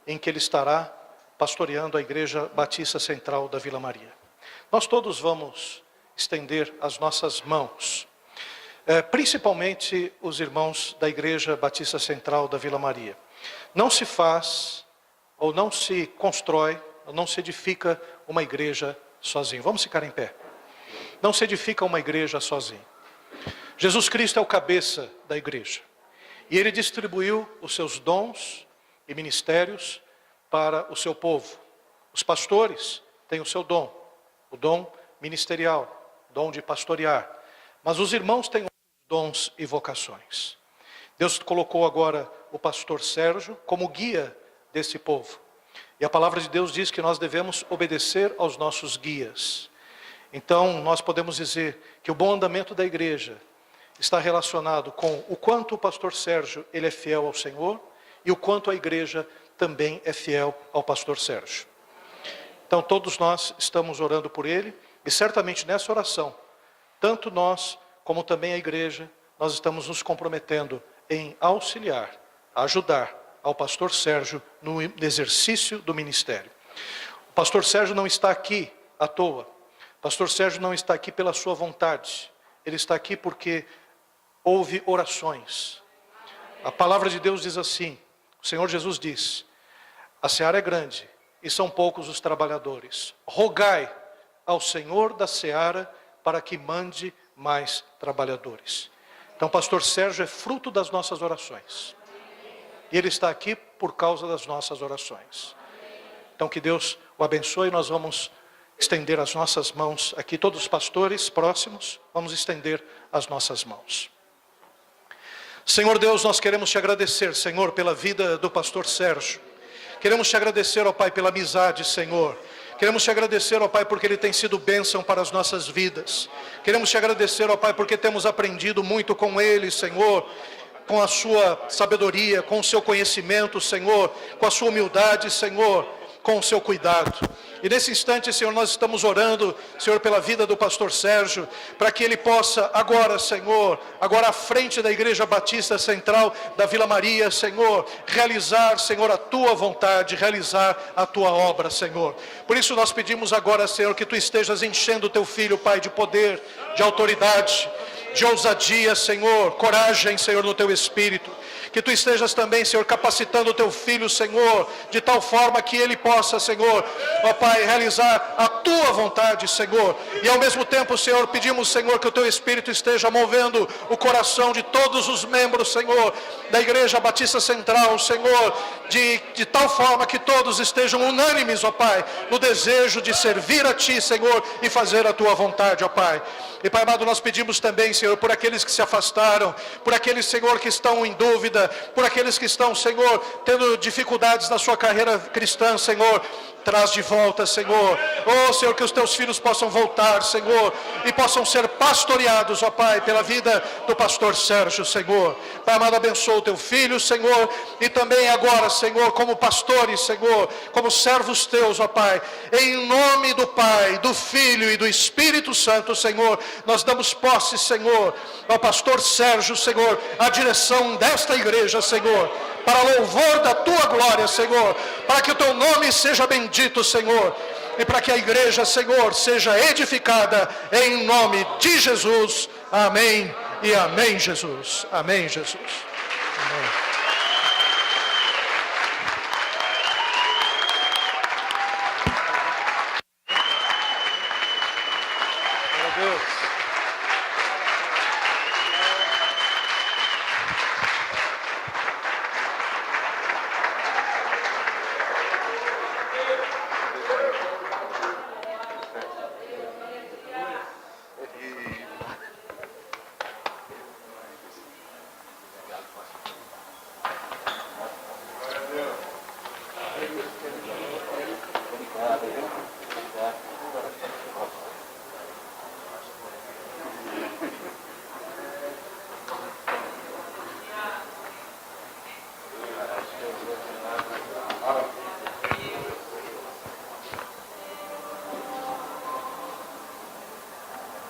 em que ele estará pastoreando a Igreja Batista Central da Vila Maria. Nós todos vamos estender as nossas mãos, principalmente os irmãos da Igreja Batista Central da Vila Maria. Não se faz, ou não se constrói, ou não se edifica uma igreja sozinho. Vamos ficar em pé. Não se edifica uma igreja sozinho. Jesus Cristo é o cabeça da igreja. E ele distribuiu os seus dons e ministérios para o seu povo. Os pastores têm o seu dom, o dom ministerial, dom de pastorear. Mas os irmãos têm dons e vocações. Deus colocou agora o pastor Sérgio como guia desse povo. E a palavra de Deus diz que nós devemos obedecer aos nossos guias. Então, nós podemos dizer que o bom andamento da igreja está relacionado com o quanto o pastor Sérgio ele é fiel ao Senhor e o quanto a igreja também é fiel ao pastor Sérgio. Então, todos nós estamos orando por ele e certamente nessa oração, tanto nós como também a igreja, nós estamos nos comprometendo em auxiliar, ajudar ao pastor Sérgio no exercício do ministério. O pastor Sérgio não está aqui à toa. O pastor Sérgio não está aqui pela sua vontade. Ele está aqui porque houve orações. A palavra de Deus diz assim, o Senhor Jesus diz, a seara é grande e são poucos os trabalhadores. Rogai ao Senhor da seara para que mande mais trabalhadores. Então, o pastor Sérgio é fruto das nossas orações. E ele está aqui por causa das nossas orações. Então, que Deus o abençoe. Nós vamos estender as nossas mãos aqui. Todos os pastores próximos, vamos estender as nossas mãos. Senhor Deus, nós queremos te agradecer, Senhor, pela vida do pastor Sérgio. Queremos te agradecer, ó Pai, pela amizade, Senhor. Queremos te agradecer, ó Pai, porque ele tem sido bênção para as nossas vidas. Queremos te agradecer, ó Pai, porque temos aprendido muito com ele, Senhor, com a sua sabedoria, com o seu conhecimento, Senhor, com a sua humildade, Senhor, com o seu cuidado. E nesse instante, Senhor, nós estamos orando, Senhor, pela vida do pastor Sérgio, para que ele possa agora, Senhor, agora à frente da Igreja Batista Central da Vila Maria, Senhor, realizar, Senhor, a tua vontade, realizar a tua obra, Senhor. Por isso nós pedimos agora, Senhor, que tu estejas enchendo o teu filho, Pai, de poder, de autoridade, de ousadia, Senhor, coragem, Senhor, no teu espírito. Que tu estejas também, Senhor, capacitando o teu filho, Senhor, de tal forma que ele possa, Senhor, ó Pai, realizar a tua vontade, Senhor. E ao mesmo tempo, Senhor, pedimos, Senhor, que o teu Espírito esteja movendo o coração de todos os membros, Senhor, da Igreja Batista Central, Senhor, de tal forma que todos estejam unânimes, ó Pai, no desejo de servir a Ti, Senhor, e fazer a Tua vontade, ó Pai. E Pai amado, nós pedimos também, Senhor, por aqueles que se afastaram, por aqueles, Senhor, que estão em dúvida, por aqueles que estão, Senhor, tendo dificuldades na sua carreira cristã, Senhor, traz de volta, Senhor. Oh, Senhor, que os teus filhos possam voltar, Senhor, e possam ser pastoreados, ó Pai, pela vida do pastor Sérgio, Senhor. Pai amado, abençoa o teu filho, Senhor, e também agora, Senhor, como pastores, Senhor, como servos teus, ó Pai, em nome do Pai, do Filho e do Espírito Santo, Senhor, nós damos posse, Senhor, ao pastor Sérgio, Senhor, a direção desta igreja, Senhor, para louvor da tua glória, Senhor, para que o teu nome seja bendito, Senhor, e para que a igreja, Senhor, seja edificada em nome de Jesus. Amém e amém, Jesus. Amém, Jesus. Amém.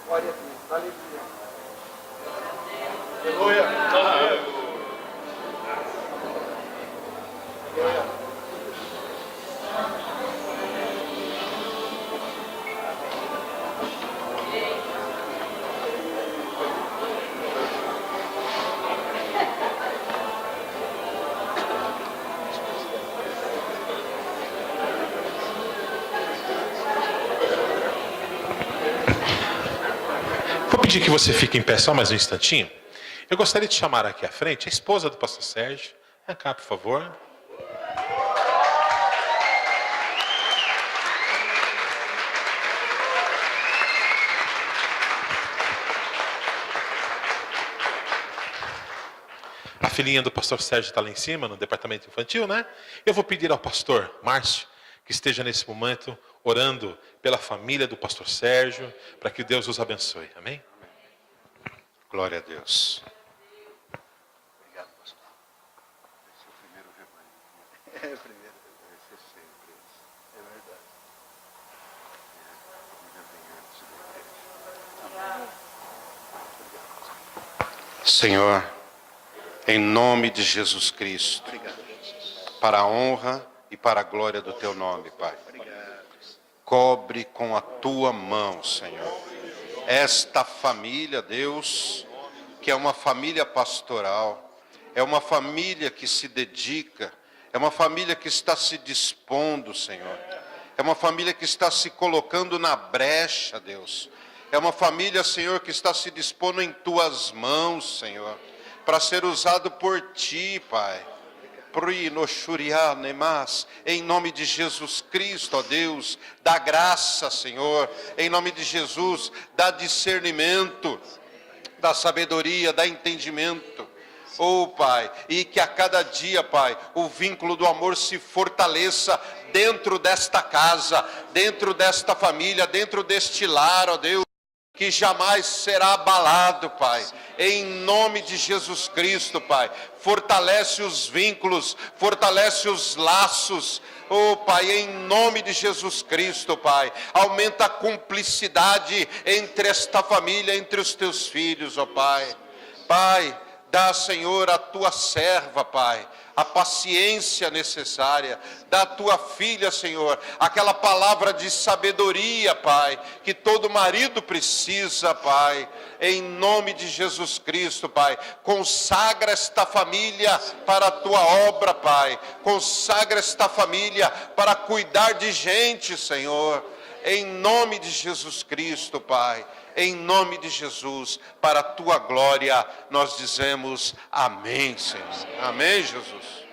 Glória a Deus. Vou pedir que você fique em pé só mais um instantinho. Eu gostaria de chamar aqui à frente a esposa do pastor Sérgio. Vem cá, por favor. A filhinha do pastor Sérgio está lá em cima, no departamento infantil, né? Eu vou pedir ao pastor Márcio que esteja nesse momento orando pela família do pastor Sérgio, para que Deus os abençoe. Amém? Glória a Deus. Obrigado, pastor. Esse é o primeiro rebanho. É o primeiro. Vai ser sempre isso. É verdade. Senhor, em nome de Jesus Cristo, para a honra e para a glória do teu nome, Pai. Cobre com a tua mão, Senhor, esta família, Deus, que é uma família pastoral, é uma família que se dedica, é uma família que está se dispondo, Senhor, é uma família que está se colocando na brecha, Deus, é uma família, Senhor, que está se dispondo em tuas mãos, Senhor, para ser usado por ti, Pai. Em nome de Jesus Cristo, ó Deus, dá graça, Senhor, em nome de Jesus, dá discernimento, dá sabedoria, dá entendimento, Oh, Pai, e que a cada dia, Pai, o vínculo do amor se fortaleça dentro desta casa, dentro desta família, dentro deste lar, ó Deus, que jamais será abalado, Pai. Em nome de Jesus Cristo, Pai, fortalece os vínculos, fortalece os laços. Oh, Pai, em nome de Jesus Cristo, Pai, aumenta a cumplicidade entre esta família, entre os teus filhos, ó Pai. Pai, dá, Senhor, a tua serva, Pai, a paciência necessária. Dá a tua filha, Senhor, aquela palavra de sabedoria, Pai, que todo marido precisa, Pai. Em nome de Jesus Cristo, Pai, consagra esta família para a tua obra, Pai. Consagra esta família para cuidar de gente, Senhor. Em nome de Jesus Cristo, Pai. Em nome de Jesus, para a tua glória, nós dizemos amém, Senhor. Amém, Jesus.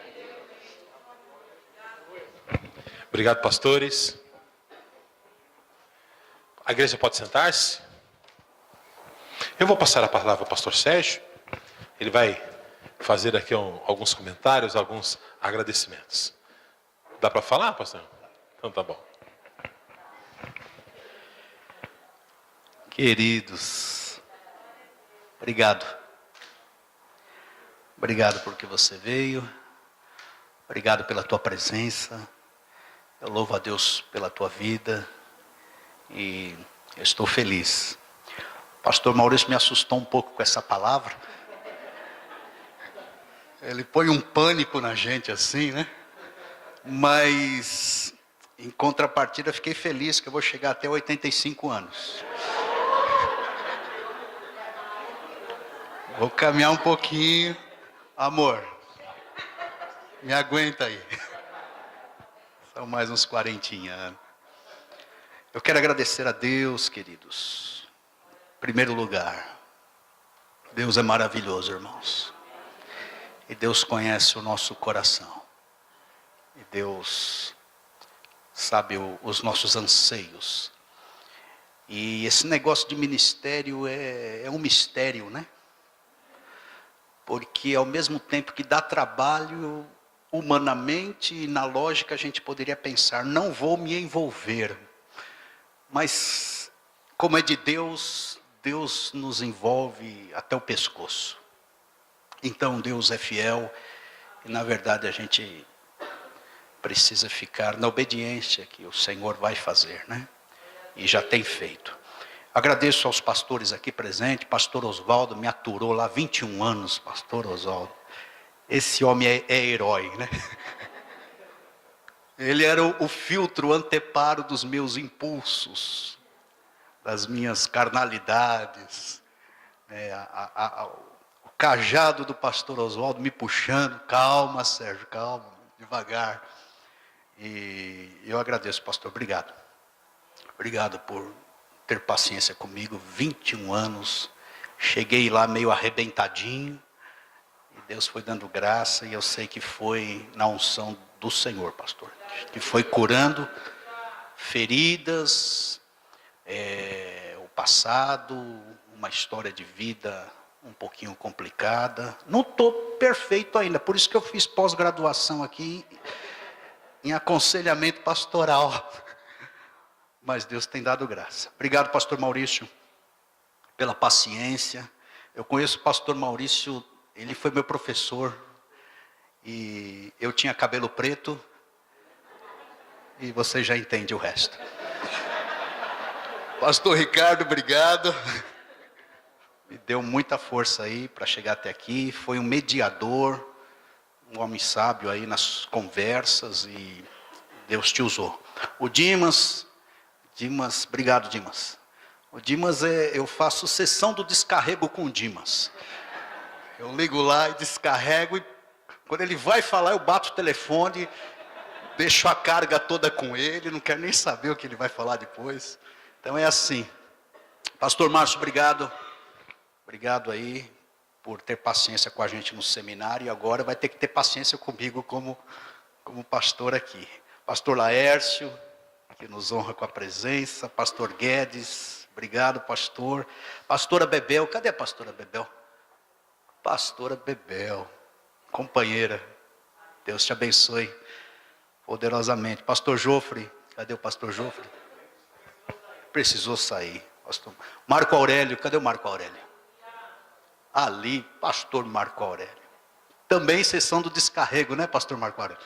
Obrigado, pastores. A igreja pode sentar-se. Eu vou passar a palavra ao pastor Sérgio. Ele vai fazer aqui alguns comentários, alguns agradecimentos. Dá para falar, pastor? Então tá bom. Queridos, obrigado. Obrigado porque você veio. Obrigado pela tua presença. Eu louvo a Deus pela tua vida. E eu estou feliz. O pastor Maurício me assustou um pouco com essa palavra. Ele põe um pânico na gente assim, né? Mas, em contrapartida, fiquei feliz que eu vou chegar até 85 anos. Vou caminhar um pouquinho. Amor, me aguenta aí. São mais uns 40 anos. Eu quero agradecer a Deus, queridos. Em primeiro lugar, Deus é maravilhoso, irmãos. E Deus conhece o nosso coração. E Deus sabe os nossos anseios. E esse negócio de ministério é um mistério, né? Porque ao mesmo tempo que dá trabalho, humanamente e na lógica a gente poderia pensar, não vou me envolver. Mas, como é de Deus, Deus nos envolve até o pescoço. Então Deus é fiel e na verdade a gente precisa ficar na obediência que o Senhor vai fazer, né? E já tem feito. Agradeço aos pastores aqui presentes. Pastor Oswaldo me aturou lá 21 anos, pastor Oswaldo. Esse homem é herói, né? Ele era o filtro, o anteparo dos meus impulsos, das minhas carnalidades. O cajado do pastor Oswaldo me puxando. Calma, Sérgio, calma, devagar. E eu agradeço, pastor. Obrigado. Obrigado por ter paciência comigo, 21 anos, cheguei lá meio arrebentadinho, e Deus foi dando graça, e eu sei que foi na unção do Senhor, pastor, que foi curando feridas, o passado, uma história de vida um pouquinho complicada, não estou perfeito ainda, por isso que eu fiz pós-graduação aqui, em aconselhamento pastoral. Mas Deus tem dado graça. Obrigado, pastor Maurício, pela paciência. Eu conheço o pastor Maurício, ele foi meu professor. E eu tinha cabelo preto. E você já entende o resto. Pastor Ricardo, obrigado. Me deu muita força aí para chegar até aqui. Foi um mediador, um homem sábio aí nas conversas. E Deus te usou. O Dimas, obrigado, Dimas. O Dimas eu faço sessão do descarrego com o Dimas. Eu ligo lá e descarrego e quando ele vai falar eu bato o telefone, deixo a carga toda com ele, não quero nem saber o que ele vai falar depois. Então é assim. Pastor Márcio, obrigado. Obrigado aí por ter paciência com a gente no seminário e agora vai ter que ter paciência comigo como pastor aqui. Pastor Laércio, que nos honra com a presença. Pastor Guedes, obrigado, pastor. Pastora Bebel, cadê a pastora Bebel? Pastora Bebel, companheira, Deus te abençoe poderosamente. Pastor Jofre, cadê o pastor Jofre? Precisou sair. Pastor Marco Aurélio, cadê o Marco Aurélio? Ali, pastor Marco Aurélio. Também sessão do descarrego, né, pastor Marco Aurélio?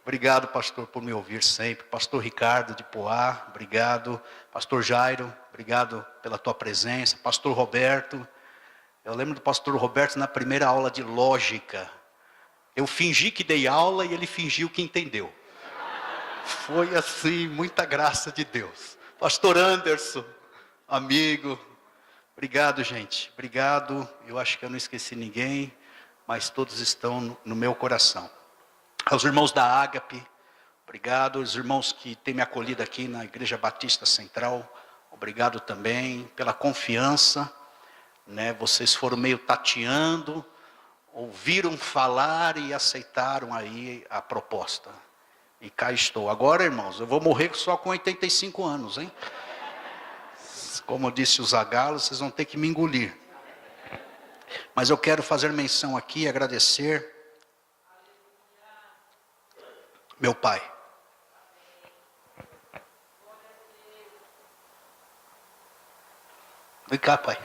Obrigado, pastor, por me ouvir sempre. Pastor Ricardo de Poá, obrigado. Pastor Jairo, obrigado pela tua presença. Pastor Roberto, eu lembro do pastor Roberto na primeira aula de lógica. Eu fingi que dei aula e ele fingiu que entendeu. Foi assim, muita graça de Deus. Pastor Anderson, amigo, obrigado, gente. Obrigado, eu acho que eu não esqueci ninguém, mas todos estão no meu coração. Aos irmãos da Ágape, obrigado. Os irmãos que têm me acolhido aqui na Igreja Batista Central, obrigado também pela confiança, né? Vocês foram meio tateando, ouviram falar e aceitaram aí a proposta. E cá estou. Agora, irmãos, eu vou morrer só com 85 anos, hein? Como disse o Zagalo, vocês vão ter que me engolir. Mas eu quero fazer menção aqui e agradecer meu pai. Vem cá, pai.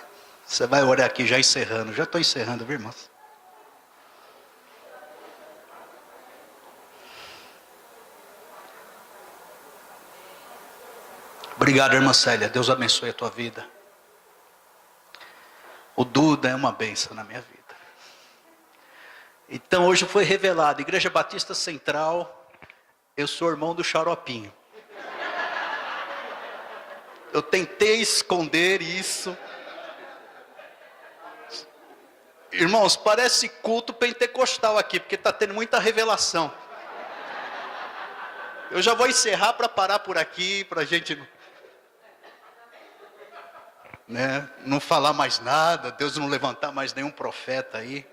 Você vai orar aqui já encerrando. Já estou encerrando, viu, irmãos? Obrigado, irmã Célia. Deus abençoe a tua vida. O Duda é uma bênção na minha vida. Então hoje foi revelado, Igreja Batista Central, eu sou irmão do Xaropinho. Eu tentei esconder isso. Irmãos, parece culto pentecostal aqui, porque está tendo muita revelação. Eu já vou encerrar para parar por aqui, para a gente não falar mais nada, Deus não levantar mais nenhum profeta aí.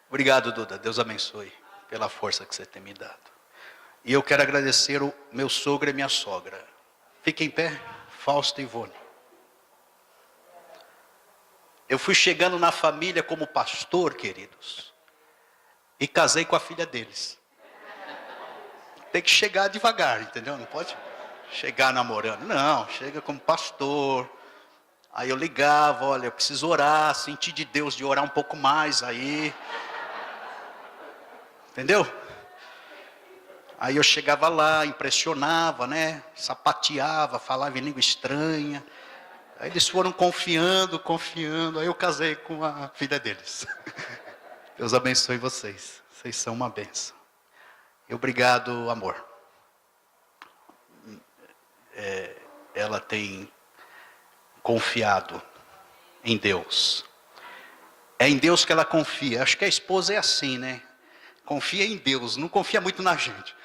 Obrigado, Duda, Deus abençoe pela força que você tem me dado. E eu quero agradecer o meu sogro e minha sogra. Fiquem em pé, Fausto e Ivone. Eu fui chegando na família como pastor, queridos, e casei com a filha deles. Tem que chegar devagar, entendeu? Não pode chegar namorando. Não, chega como pastor. Aí eu ligava, olha, eu preciso orar, senti de Deus de orar um pouco mais aí. Entendeu? Aí eu chegava lá, impressionava, né? Sapateava, falava em língua estranha. Aí eles foram confiando. Aí eu casei com a filha deles. Deus abençoe vocês. Vocês são uma bênção. E obrigado, amor. Ela tem confiado em Deus. É em Deus que ela confia. Acho que a esposa é assim, né? Confia em Deus, não confia muito na gente.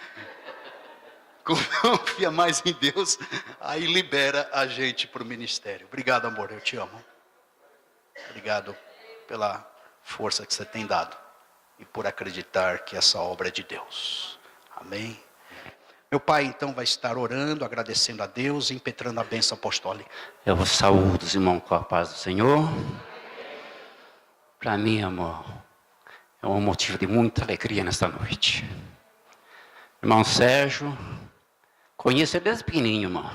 Confia mais em Deus, aí libera a gente para o ministério. Obrigado, amor, eu te amo. Obrigado pela força que você tem dado e por acreditar que essa obra é de Deus. Amém? Meu pai, então, vai estar orando, agradecendo a Deus e impetrando a bênção apostólica. Eu vos saúdo, irmãos, com a paz do Senhor. Para mim, amor, é um motivo de muita alegria nesta noite. Irmão Sérgio, conheço ele desde pequenininho, irmão.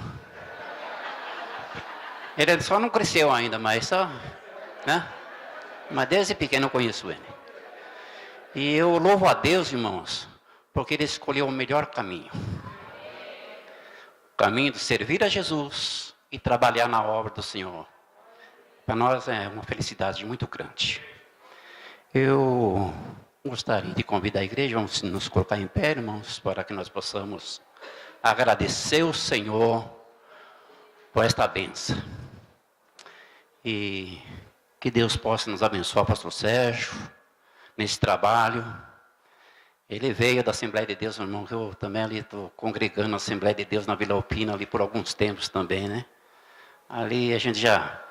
Ele só não cresceu ainda, mas só, né? Mas desde pequeno eu conheço ele. E eu louvo a Deus, irmãos, porque ele escolheu o melhor caminho. O caminho de servir a Jesus e trabalhar na obra do Senhor. Para nós é uma felicidade muito grande. Eu gostaria de convidar a igreja, vamos nos colocar em pé, irmãos, para que nós possamos agradecer o Senhor por esta bênção. E que Deus possa nos abençoar, pastor Sérgio, nesse trabalho. Ele veio da Assembleia de Deus, irmão, que eu também ali estou congregando na Assembleia de Deus na Vila Alpina, ali por alguns tempos também, né? Ali a gente já,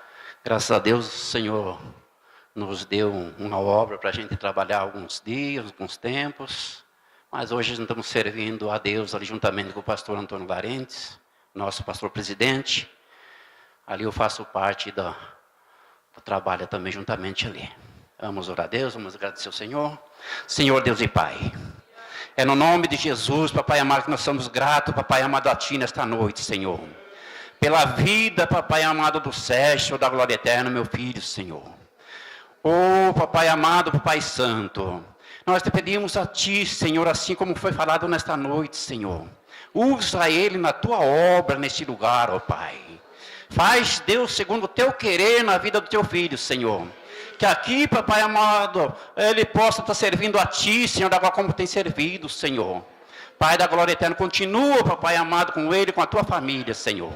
graças a Deus, o Senhor nos deu uma obra para a gente trabalhar alguns dias, alguns tempos. Mas hoje nós estamos servindo a Deus ali juntamente com o pastor Antônio Larentes, nosso pastor presidente. Ali eu faço parte trabalha também juntamente ali. Vamos orar a Deus, vamos agradecer ao Senhor. Senhor Deus e Pai, é no nome de Jesus, Papai amado, que nós somos gratos, Papai amado, a Ti nesta noite, Senhor. Pela vida, Papai amado, do Sérgio, da glória eterna, meu filho, Senhor. Oh, Papai amado, Papai santo, nós te pedimos a Ti, Senhor, assim como foi falado nesta noite, Senhor. Usa ele na Tua obra, neste lugar, ó Pai. Faz, Deus, segundo o Teu querer na vida do Teu filho, Senhor. Que aqui, Papai amado, ele possa estar servindo a Ti, Senhor, agora como tem servido, Senhor. Pai da glória eterna, continua, Papai amado, com ele, com a Tua família, Senhor.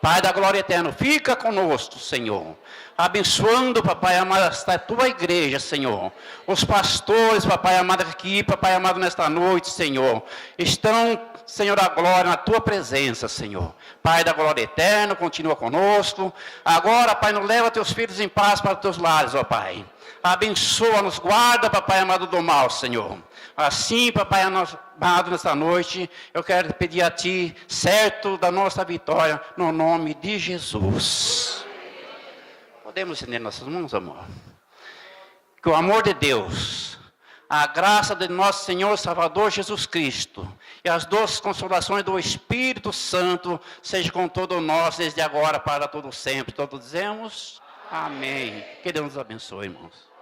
Pai da glória eterna, fica conosco, Senhor. Abençoando, Papai amado, esta Tua igreja, Senhor. Os pastores, Papai amado, aqui, Papai amado, nesta noite, Senhor. Estão, Senhor, a glória na Tua presença, Senhor. Pai da glória eterna, continua conosco. Agora, Pai, nos leva Teus filhos em paz para os Teus lares, ó Pai. Abençoa, nos guarda, Papai amado, do mal, Senhor. Assim, Papai amado, nesta noite, eu quero pedir a Ti, certo da nossa vitória, no nome de Jesus. Podemos estender nossas mãos, amor? Que o amor de Deus, a graça de nosso Senhor Salvador Jesus Cristo e as doces consolações do Espírito Santo seja com todos nós, desde agora para todo sempre. Todos dizemos amém. Que Deus nos abençoe, irmãos.